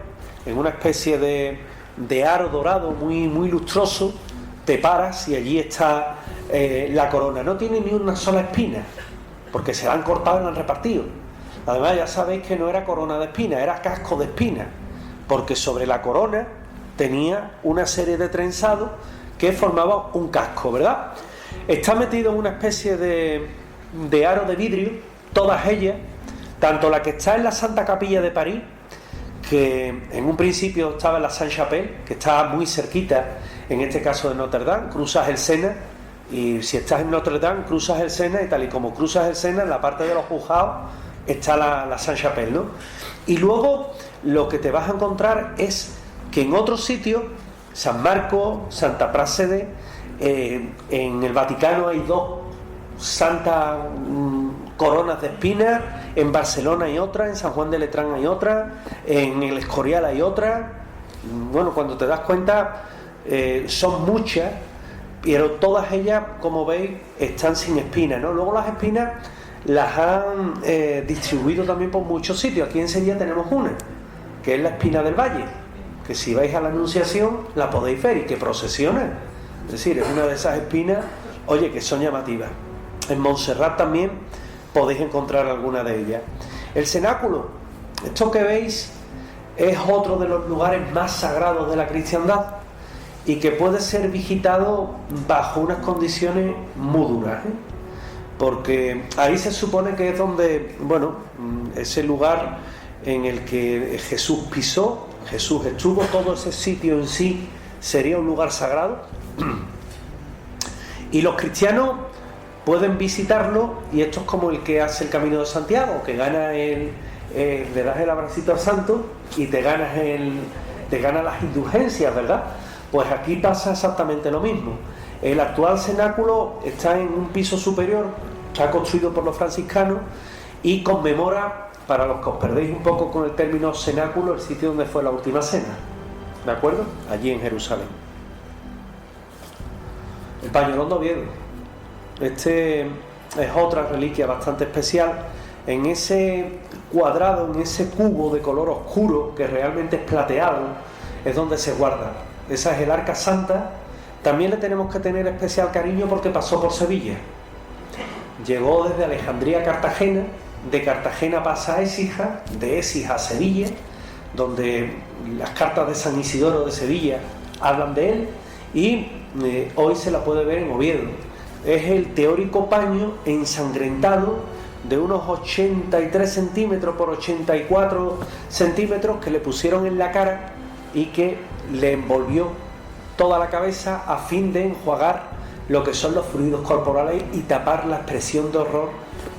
en una especie de aro dorado muy, muy lustroso. Te paras y allí está la corona. No tiene ni una sola espina, porque se la han cortado y la han repartido. Además, ya sabéis que no era corona de espina, era casco de espina, porque sobre la corona tenía una serie de trenzados que formaban un casco, ¿verdad? Está metido en una especie de aro de vidrio, todas ellas, tanto la que está en la Santa Capilla de París, que en un principio estaba en la Sainte-Chapelle, que está muy cerquita, en este caso de Notre Dame, cruzas el Sena, y si estás en Notre Dame, cruzas el Sena, y tal y como cruzas el Sena, en la parte de los juzgados está la Sainte-Chapelle, ¿no? Y luego lo que te vas a encontrar es que en otros sitios, San Marcos, Santa Práxede, en el Vaticano hay dos santas coronas de espinas, en Barcelona hay otra, en San Juan de Letrán hay otra, en el Escorial hay otra. Bueno, cuando te das cuenta, son muchas, pero todas ellas, como veis, están sin espinas, ¿no? Luego las espinas las han distribuido también por muchos sitios. Aquí en Sevilla tenemos una, que es la Espina del Valle, que si vais a la Anunciación la podéis ver y que procesiona. Es decir, es una de esas espinas, oye, que son llamativas. En Montserrat también podéis encontrar alguna de ellas. El cenáculo, esto que veis, es otro de los lugares más sagrados de la cristiandad y que puede ser visitado bajo unas condiciones muy duras, porque ahí se supone que es donde, bueno, ese lugar en el que Jesús pisó, Jesús estuvo, todo ese sitio en sí sería un lugar sagrado, y los cristianos pueden visitarlo, y esto es como el que hace el Camino de Santiago, que gana le das el abracito al santo y te ganas las indulgencias, ¿verdad? Pues aquí pasa exactamente lo mismo. El actual cenáculo está en un piso superior, está construido por los franciscanos y conmemora, para los que os perdéis un poco con el término cenáculo, el sitio donde fue la última cena, ¿de acuerdo? Allí en Jerusalén. El pañolón de Oviedo. Este es otra reliquia bastante especial. En ese cuadrado, en ese cubo de color oscuro, que realmente es plateado, es donde se guarda. Esa es el Arca Santa. También le tenemos que tener especial cariño porque pasó por Sevilla. Llegó desde Alejandría a Cartagena, de Cartagena pasa a Écija, de Écija a Sevilla, donde las cartas de San Isidoro de Sevilla hablan de él, y hoy se la puede ver en Oviedo. Es el teórico paño ensangrentado de unos 83 centímetros por 84 centímetros que le pusieron en la cara y que le envolvió toda la cabeza a fin de enjuagar lo que son los fluidos corporales y tapar la expresión de horror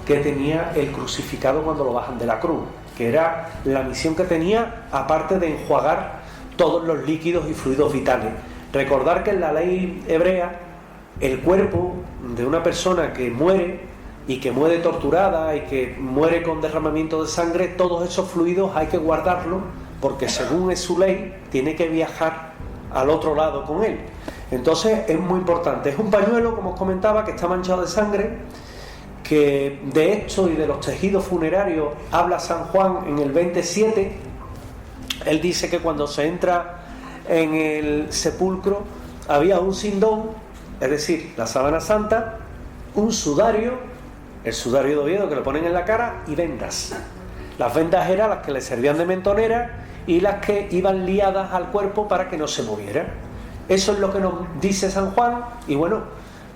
que tenía el crucificado cuando lo bajan de la cruz, que era la misión que tenía, aparte de enjuagar todos los líquidos y fluidos vitales. Recordar que en la ley hebrea el cuerpo de una persona que muere y que muere torturada y que muere con derramamiento de sangre, todos esos fluidos hay que guardarlos porque según es su ley tiene que viajar al otro lado con él. Entonces es muy importante. Es un pañuelo, como os comentaba, que está manchado de sangre, que de esto y de los tejidos funerarios habla San Juan en el 27. Él dice que cuando se entra en el sepulcro había un sindón, es decir, la sábana santa, un sudario, el sudario de Oviedo que le ponen en la cara, y vendas. Las vendas eran las que le servían de mentonera y las que iban liadas al cuerpo para que no se moviera. Eso es lo que nos dice San Juan, y bueno,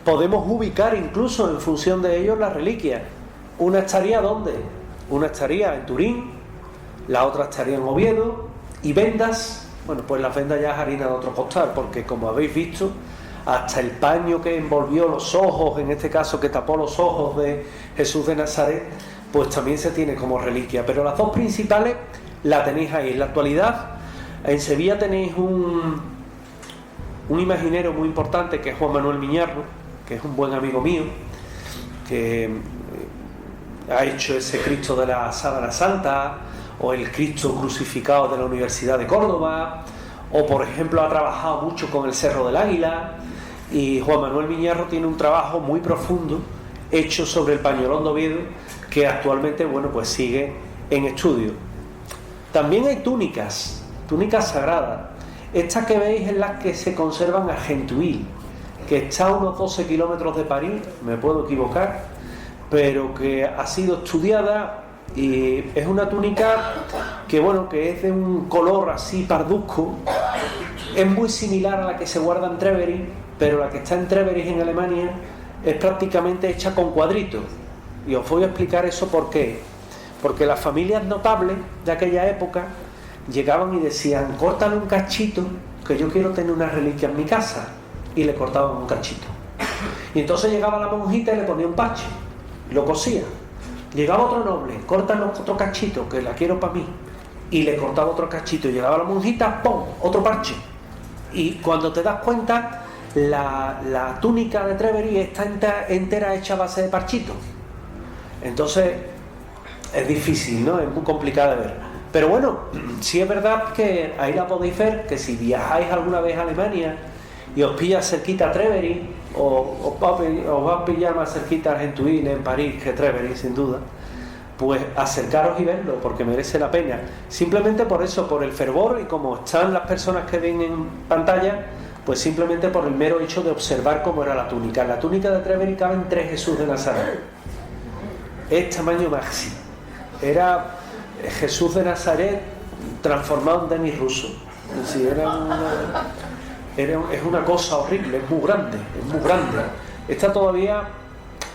podemos ubicar incluso en función de ello las reliquias. Una estaría ¿dónde? Una estaría en Turín, la otra estaría en Oviedo, y vendas, bueno, pues las vendas ya es harina de otro costal, porque como habéis visto, hasta el paño que envolvió los ojos, en este caso que tapó los ojos de Jesús de Nazaret, pues también se tiene como reliquia. Pero las dos principales la tenéis ahí. En la actualidad, en Sevilla tenéis un imaginero muy importante, que es Juan Manuel Miñarro, que es un buen amigo mío, que ha hecho ese Cristo de la Sábana Santa, o el Cristo crucificado de la Universidad de Córdoba, o por ejemplo ha trabajado mucho con el Cerro del Águila. Y Juan Manuel Miñarro tiene un trabajo muy profundo hecho sobre el Pañolón de Oviedo, que actualmente, bueno, pues sigue en estudio. También hay túnicas sagradas. Estas que veis en las que se conservan a Gentuil, que está a unos 12 kilómetros de París, me puedo equivocar, pero que ha sido estudiada, y es una túnica que, bueno, que es de un color así parduzco. Es muy similar a la que se guarda en Treveris, pero la que está en Treveris en Alemania es prácticamente hecha con cuadritos. Y os voy a explicar eso por qué. Porque las familias notables de aquella época llegaban y decían: córtale un cachito, que yo quiero tener una reliquia en mi casa. Y le cortaban un cachito. Y entonces llegaba la monjita y le ponía un parche, lo cosía. Llegaba otro noble: córtale otro cachito, que la quiero para mí. Y le cortaba otro cachito. Y llegaba la monjita, ¡pum!, otro parche. Y cuando te das cuenta, la túnica de Treveris está entera hecha a base de parchitos. Entonces es difícil, ¿no? Es muy complicada de ver. Pero bueno, sí es verdad que ahí la podéis ver, que si viajáis alguna vez a Alemania y os pilla cerquita a Treveris, o os va a pillar más cerquita a Argentuil en París que Treveris, sin duda, pues acercaros y verlo, porque merece la pena. Simplemente por eso, por el fervor, y como están las personas que ven en pantalla, pues simplemente por el mero hecho de observar cómo era la túnica. En la túnica de Treveris caben 3 Jesús de Nazaret. Es tamaño máximo. Era Jesús de Nazaret transformado en Denis Russo. Es decir, es una cosa horrible, es muy grande, es muy grande. Esta todavía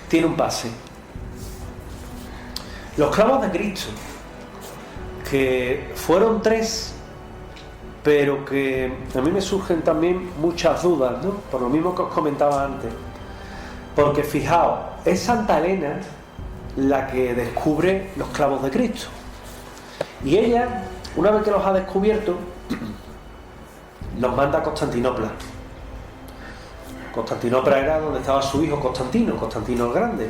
tiene un pase. Los clavos de Cristo, que fueron 3, pero que a mí me surgen también muchas dudas, ¿no? Por lo mismo que os comentaba antes. Porque fijaos, es Santa Elena la que descubre los clavos de Cristo. Y ella, una vez que los ha descubierto, los manda a Constantinopla. Constantinopla era donde estaba su hijo Constantino el Grande.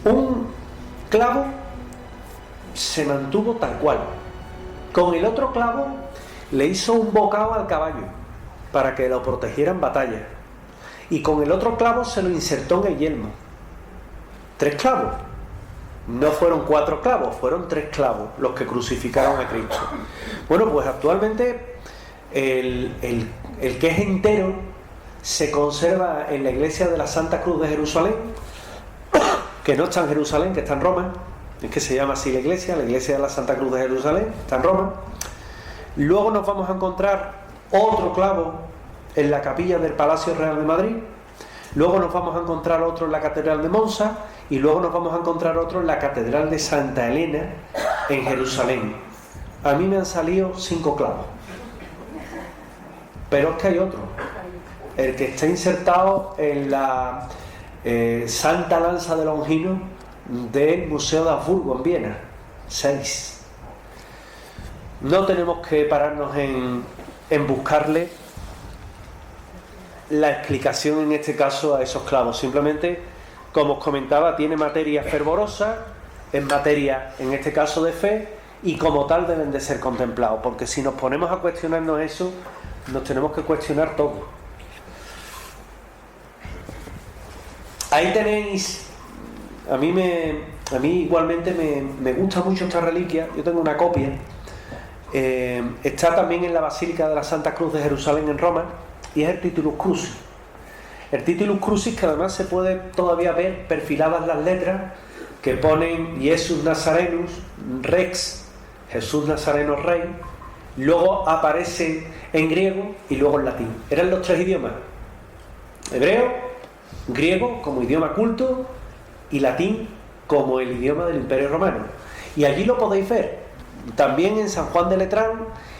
Un clavo se mantuvo tal cual. Con el otro clavo le hizo un bocado al caballo para que lo protegiera en batalla. Y con el otro clavo se lo insertó en el yelmo. 3 clavos. No fueron 4 clavos, fueron 3 clavos los que crucificaron a Cristo. Bueno, pues actualmente el que es entero se conserva en la iglesia de la Santa Cruz de Jerusalén, que no está en Jerusalén, que está en Roma. Es que se llama así la iglesia de la Santa Cruz de Jerusalén, está en Roma. Luego nos vamos a encontrar otro clavo en la capilla del Palacio Real de Madrid. Luego nos vamos a encontrar otro en la Catedral de Monza. Y luego nos vamos a encontrar otro en la Catedral de Santa Elena en Jerusalén. A mí me han salido 5 clavos. Pero es que hay otro. El que está insertado en la Santa Lanza de Longino del Museo de Habsburgo en Viena. 6. No tenemos que pararnos en buscarle la explicación en este caso a esos clavos. Simplemente, como os comentaba, tiene materia fervorosa, es materia, en este caso, de fe, y como tal deben de ser contemplados, porque si nos ponemos a cuestionarnos eso, nos tenemos que cuestionar todo. Ahí tenéis, a mí igualmente me gusta mucho esta reliquia, yo tengo una copia, está también en la Basílica de la Santa Cruz de Jerusalén en Roma, y es el Titulus Crucis. El Titulus Crucis, que además se puede todavía ver perfiladas las letras que ponen Jesus Nazarenus Rex, Jesús Nazareno Rey, luego aparece en griego y luego en latín. Eran los 3 idiomas: hebreo, griego como idioma culto y latín como el idioma del Imperio Romano. Y allí lo podéis ver. También en San Juan de Letrán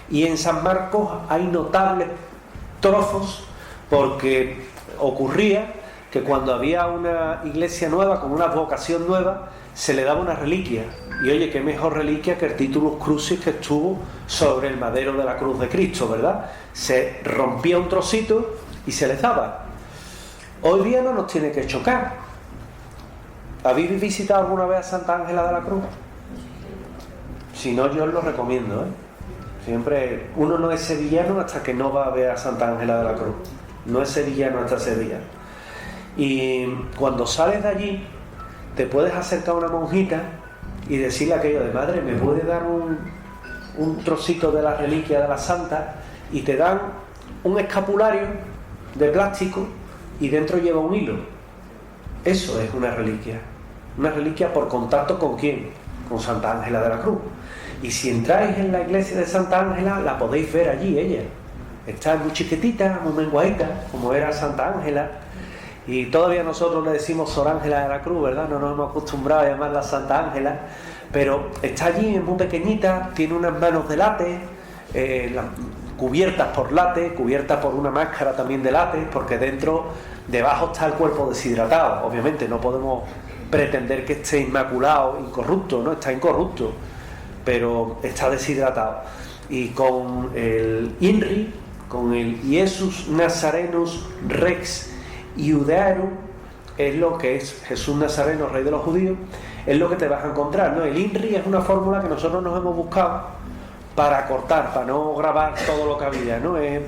y en San Marcos hay notables trozos, porque ocurría que cuando había una iglesia nueva, con una vocación nueva, se le daba una reliquia. Y oye, qué mejor reliquia que el Titulus Crucis que estuvo sobre el madero de la cruz de Cristo, ¿verdad? Se rompía un trocito y se les daba. Hoy día no nos tiene que chocar. ¿Habéis visitado alguna vez a Santa Ángela de la Cruz? Si no, yo os lo recomiendo, ¿eh? Siempre, uno no es sevillano hasta que no va a ver a Santa Ángela de la Cruz. No es sevillano hasta Sevilla. Y cuando sales de allí, te puedes acercar a una monjita y decirle aquello de: madre, ¿me puede dar un trocito de la reliquia de la santa? Y te dan un escapulario de plástico y dentro lleva un hilo. Eso es una reliquia. Una reliquia por contacto ¿con quién? Con Santa Ángela de la Cruz. Y si entráis en la iglesia de Santa Ángela, la podéis ver allí, ella. Está muy chiquitita, muy menguadita, como era Santa Ángela. Y todavía nosotros le decimos Sor Ángela de la Cruz, ¿verdad? No nos hemos acostumbrado a llamarla Santa Ángela. Pero está allí, es muy pequeñita, tiene unas manos de látex, cubiertas por látex, cubiertas por una máscara también de látex, porque debajo está el cuerpo deshidratado. Obviamente no podemos pretender que esté inmaculado, incorrupto, ¿no? Está incorrupto, pero está deshidratado. Y con el INRI, con el Iesus Nazarenus Rex Iudearum, es lo que es Jesús Nazareno, Rey de los Judíos, es lo que te vas a encontrar, ¿no? El INRI es una fórmula que nosotros nos hemos buscado para cortar, para no grabar todo lo que había, ¿no? Es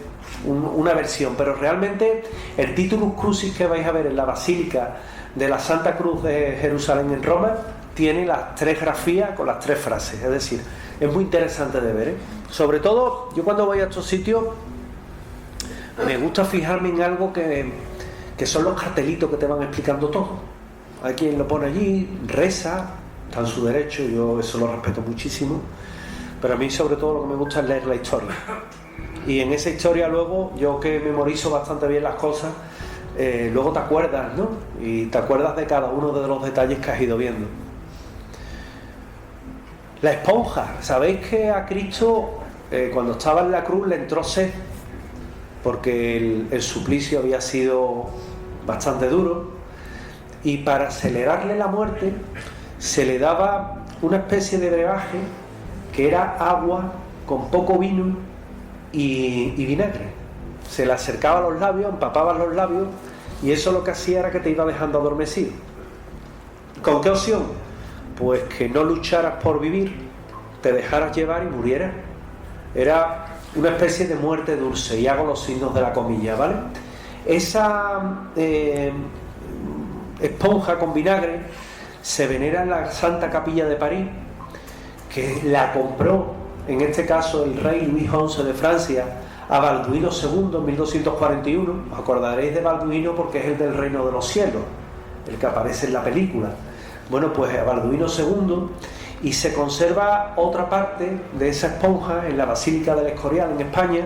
una versión, pero realmente el Titulus Crucis que vais a ver en la Basílica de la Santa Cruz de Jerusalén en Roma tiene las 3 grafías con las 3 frases, es decir, es muy interesante de ver, ¿eh? Sobre todo, yo cuando voy a estos sitios me gusta fijarme en algo que son los cartelitos que te van explicando todo. Hay quien lo pone allí, reza, está en su derecho, yo eso lo respeto muchísimo, pero a mí sobre todo lo que me gusta es leer la historia. Y en esa historia luego, yo que memorizo bastante bien las cosas, luego te acuerdas, ¿no? Y te acuerdas de cada uno de los detalles que has ido viendo. La esponja, ¿sabéis que a Cristo cuando estaba en la cruz le entró sed? Porque el suplicio había sido bastante duro, y para acelerarle la muerte se le daba una especie de brebaje que era agua con poco vino y vinagre. Se le acercaba a los labios, empapaba los labios, y eso lo que hacía era que te iba dejando adormecido. ¿Con qué opción? Pues que no lucharas por vivir, te dejaras llevar y murieras. Era una especie de muerte dulce, y hago los signos de la comilla, ¿vale? Esa esponja con vinagre se venera en la Santa Capilla de París, que la compró, en este caso, el rey Luis XI de Francia a Balduino II en 1241. Os acordaréis de Balduino porque es el del Reino de los Cielos, el que aparece en la película. Bueno, pues a Balduino II, y se conserva otra parte de esa esponja en la Basílica del Escorial en España.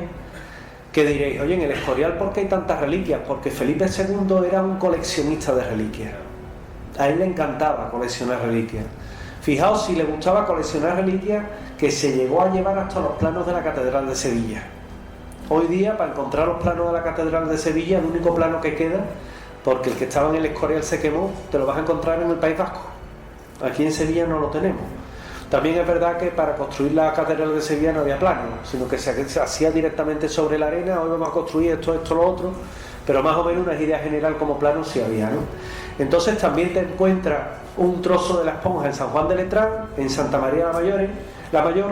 Que diréis: oye, en el Escorial, ¿por qué hay tantas reliquias? Porque Felipe II era un coleccionista de reliquias. A él le encantaba coleccionar reliquias. Fijaos, si le gustaba coleccionar reliquias, que se llegó a llevar hasta los planos de la Catedral de Sevilla. Hoy día, para encontrar los planos de la Catedral de Sevilla, el único plano que queda, porque el que estaba en el Escorial se quemó, te lo vas a encontrar en el País Vasco. Aquí en Sevilla no lo tenemos. También es verdad que para construir la Catedral de Sevilla no había plano, sino que se hacía directamente sobre la arena. Hoy vamos a construir esto, lo otro, pero más o menos una idea general como plano sí había, ¿no? Entonces también te encuentras un trozo de la esponja en San Juan de Letrán, en Santa María la Mayor,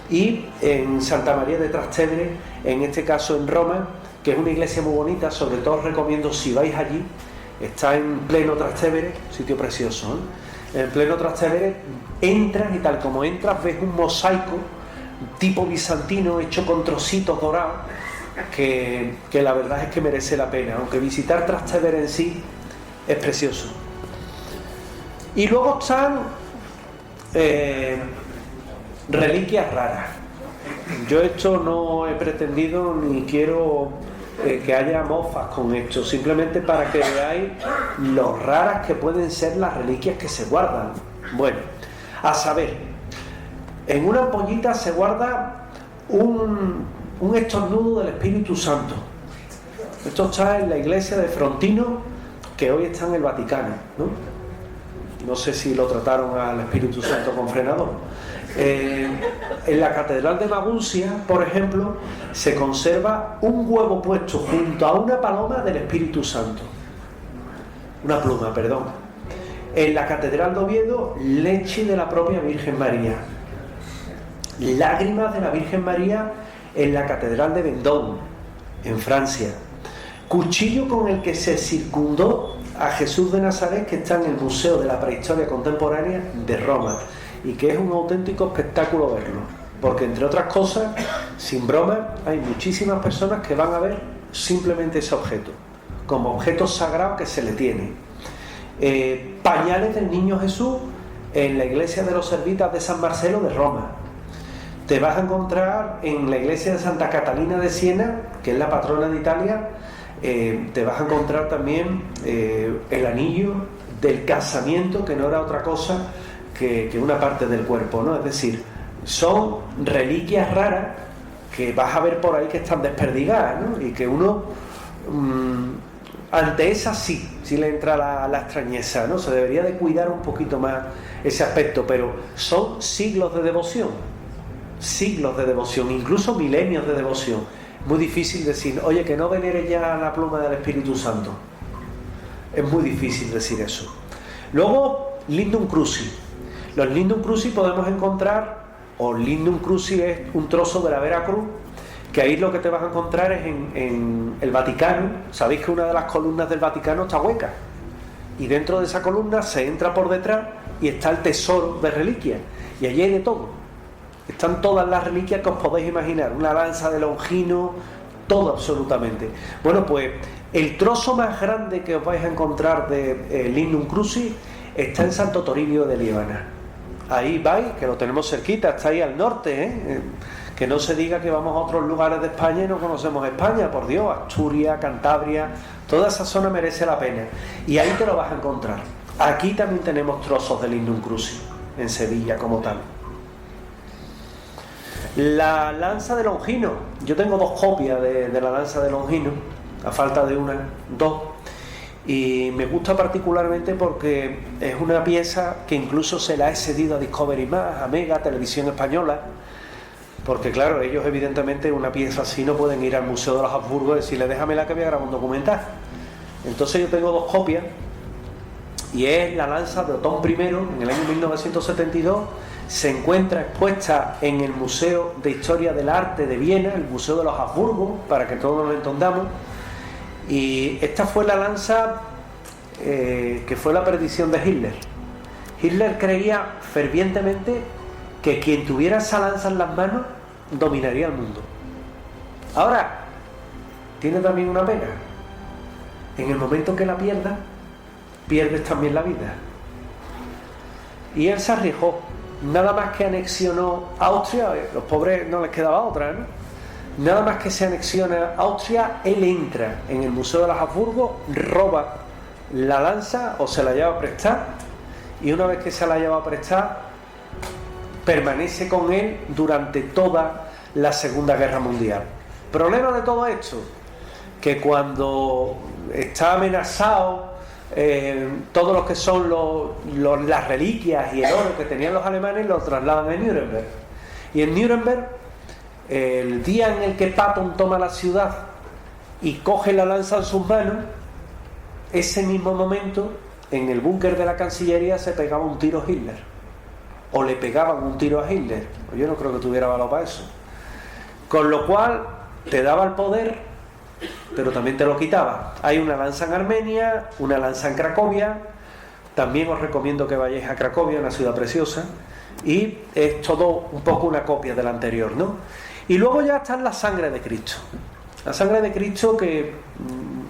y en Santa María de Trastevere, en este caso en Roma, que es una iglesia muy bonita. Sobre todo os recomiendo, si vais allí, está en pleno Trastevere, sitio precioso, ¿eh? En pleno Trastevere entras, y tal como entras ves un mosaico tipo bizantino hecho con trocitos dorados que la verdad es que merece la pena, aunque visitar Trastevere en sí es precioso. Y luego están reliquias raras. Yo esto no he pretendido ni quiero que haya mofas con esto, simplemente para que veáis lo raras que pueden ser las reliquias que se guardan. Bueno, a saber, en una ampollita se guarda un estornudo del Espíritu Santo. Esto está en la iglesia de Frontino, que hoy está en el Vaticano, ¿no? No sé si lo trataron al Espíritu Santo con frenador. En la catedral de Maguncia, por ejemplo, se conserva un huevo puesto junto a una paloma del Espíritu Santo. Una pluma, perdón. En la catedral de Oviedo, leche de la propia Virgen María. Lágrimas de la Virgen María en la catedral de Vendôme, en Francia. Cuchillo con el que se circundó a Jesús de Nazaret, que está en el Museo de la Prehistoria Contemporánea de Roma, y que es un auténtico espectáculo verlo, porque entre otras cosas, sin broma, hay muchísimas personas que van a ver simplemente ese objeto como objeto sagrado que se le tiene. Pañales del Niño Jesús en la iglesia de los Servitas de San Marcelo de Roma. Te vas a encontrar en la iglesia de Santa Catalina de Siena, que es la patrona de Italia. Te vas a encontrar también el anillo del casamiento, que no era otra cosa que una parte del cuerpo, ¿no? Es decir, son reliquias raras que vas a ver por ahí que están desperdigadas, ¿no? Y que uno ante esas sí le entra la extrañeza, ¿no? Se debería de cuidar un poquito más ese aspecto, pero son siglos de devoción, incluso milenios de devoción. Muy difícil decir, oye, que no venere ya la pluma del Espíritu Santo. Es muy difícil decir eso. Luego, Lindum Crucis. Los Lindum Crucis podemos encontrar, o Lindum Crucis es un trozo de la Vera Cruz, que ahí lo que te vas a encontrar es en el Vaticano. Sabéis que una de las columnas del Vaticano está hueca, y dentro de esa columna se entra por detrás y está el tesoro de reliquias, y allí hay de todo. Están todas las reliquias que os podéis imaginar, una lanza de Longino, todo absolutamente. Bueno, pues el trozo más grande que os vais a encontrar de Lindum Crucis está en Santo Toribio de Líbana. Ahí vais, que lo tenemos cerquita, está ahí al norte, ¿eh? Que no se diga que vamos a otros lugares de España y no conocemos España, por Dios. Asturias, Cantabria, toda esa zona merece la pena, y ahí te lo vas a encontrar. Aquí también tenemos trozos de Lindum Crucis, en Sevilla como tal. La lanza de Longino, yo tengo 2 copias de la lanza de Longino, a falta de una, 2, y me gusta particularmente porque es una pieza que incluso se la he cedido a Discovery+, a Mega, Televisión Española, porque claro, ellos evidentemente una pieza así no pueden ir al Museo de los Habsburgo y decirle, déjamela que voy a grabar un documental. Entonces yo tengo 2 copias, y es la lanza de Otón I, en el año 1972, se encuentra expuesta en el Museo de Historia del Arte de Viena, el Museo de los Habsburgo, para que todos nos entendamos. Y esta fue la lanza que fue la perdición de Hitler. Hitler creía fervientemente que quien tuviera esa lanza en las manos dominaría el mundo. Ahora, tiene también una pena. En el momento que la pierdas, pierdes también la vida. Y él se arriesgó. Nada más que anexionó Austria, los pobres no les quedaba otra, ¿no? Nada más que se anexiona Austria, él entra en el Museo de los Habsburgo, roba la lanza o se la lleva a prestar, y una vez que se la lleva a prestar, permanece con él durante toda la Segunda Guerra Mundial. Problema de todo esto, que cuando está amenazado todo lo que son las reliquias y el oro que tenían los alemanes, lo trasladan a Nuremberg. Y en Nuremberg, el día en el que Patton toma la ciudad y coge la lanza en sus manos, ese mismo momento, en el búnker de la Cancillería se pegaba un tiro a Hitler, o le pegaban un tiro a Hitler. Yo no creo que tuviera valor para eso. Con lo cual te daba el poder, pero también te lo quitaba. Hay una lanza en Armenia, una lanza en Cracovia. También os recomiendo que vayáis a Cracovia, una ciudad preciosa, y es todo un poco una copia de la anterior, ¿no? Y luego ya está la sangre de Cristo. La sangre de Cristo, que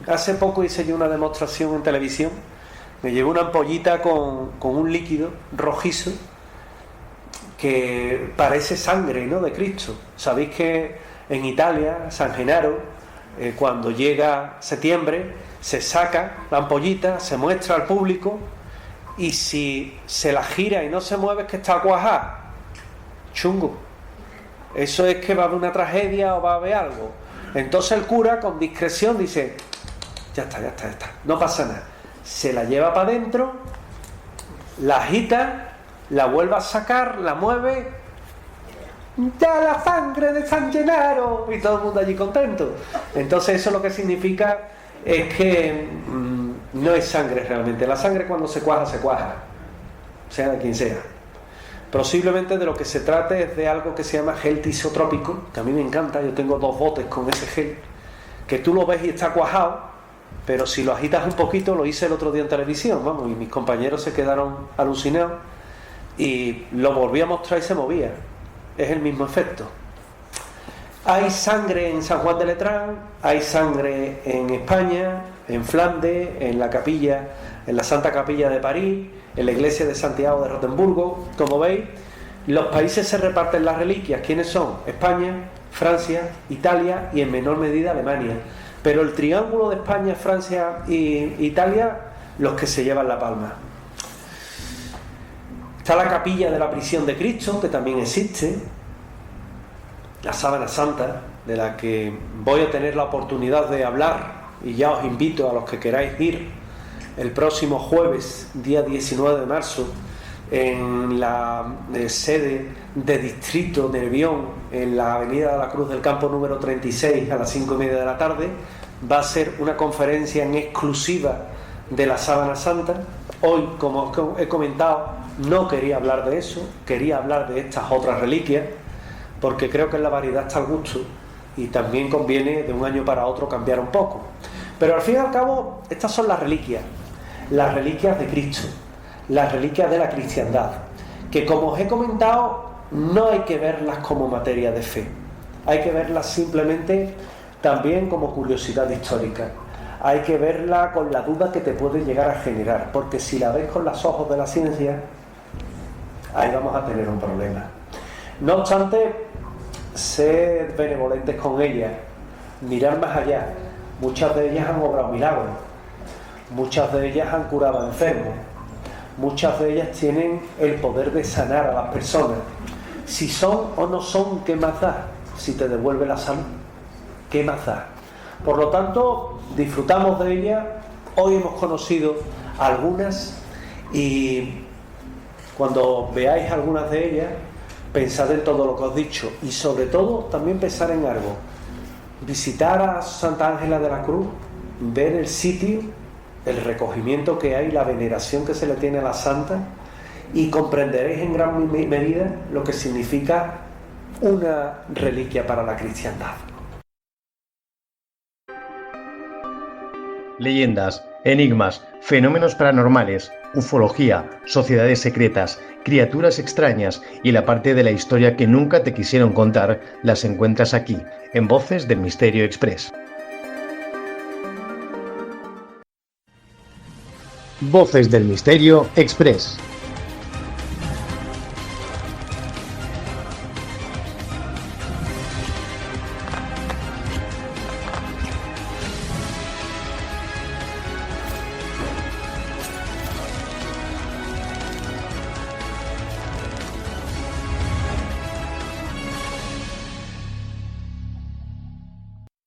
hace poco hice yo una demostración en televisión. Me llevé una ampollita con un líquido rojizo que parece sangre, ¿no?, de Cristo. Sabéis que en Italia, San Genaro, cuando llega septiembre, se saca la ampollita, se muestra al público, y si se la gira y no se mueve es que está cuajada. Chungo. Eso es que va a haber una tragedia o va a haber algo. Entonces el cura con discreción dice, ya está, no pasa nada. Se la lleva para adentro, la agita, la vuelve a sacar, la mueve, ya la sangre de San Gennaro, y todo el mundo allí contento. Entonces eso lo que significa es que no es sangre realmente. La sangre cuando se cuaja, sea de quien sea. Posiblemente de lo que se trate es de algo que se llama gel tisotrópico, que a mí me encanta. Yo tengo 2 botes con ese gel, que tú lo ves y está cuajado, pero si lo agitas un poquito, lo hice el otro día en televisión, vamos, y mis compañeros se quedaron alucinados, y lo volví a mostrar y se movía. Es el mismo efecto. Hay sangre en San Juan de Letrán, hay sangre en España, en Flandes, en la capilla, en la Santa Capilla de París, en la iglesia de Santiago de Rotemburgo. Como veis, los países se reparten las reliquias. ¿Quiénes son? España, Francia, Italia y en menor medida Alemania. Pero el triángulo de España, Francia y Italia, los que se llevan la palma. Está la capilla de la prisión de Cristo, que también existe, la sábana santa, de la que voy a tener la oportunidad de hablar, y ya os invito a los que queráis ir el próximo jueves, día 19 de marzo, en la sede de Distrito de Nervión, en la avenida de la Cruz del Campo número 36, a las 5:30 de la tarde. Va a ser una conferencia en exclusiva de la sábana santa. Hoy, como os he comentado, no quería hablar de eso, quería hablar de estas otras reliquias, porque creo que en la variedad está el gusto y también conviene de un año para otro cambiar un poco. Pero al fin y al cabo, estas son las reliquias de Cristo, las reliquias de la cristiandad, que como os he comentado, no hay que verlas como materia de fe, hay que verlas simplemente también como curiosidad histórica. Hay que verla con la duda que te puede llegar a generar, porque si la ves con los ojos de la ciencia, ahí vamos a tener un problema. No obstante, ser benevolentes con ellas, mirar más allá. Muchas de ellas han obrado milagros, muchas de ellas han curado a enfermos, muchas de ellas tienen el poder de sanar a las personas. Si son o no son, ¿qué más da? Si te devuelve la salud, ¿qué más da? Por lo tanto, disfrutamos de ellas. Hoy hemos conocido algunas, y cuando veáis algunas de ellas, pensad en todo lo que os he dicho, y sobre todo también pensar en algo: visitar a Santa Ángela de la Cruz, ver el sitio, el recogimiento que hay, la veneración que se le tiene a la santa, y comprenderéis en gran medida lo que significa una reliquia para la cristiandad. Leyendas, enigmas, fenómenos paranormales, ufología, sociedades secretas, criaturas extrañas y la parte de la historia que nunca te quisieron contar las encuentras aquí, en Voces del Misterio Express. Voces del Misterio Express.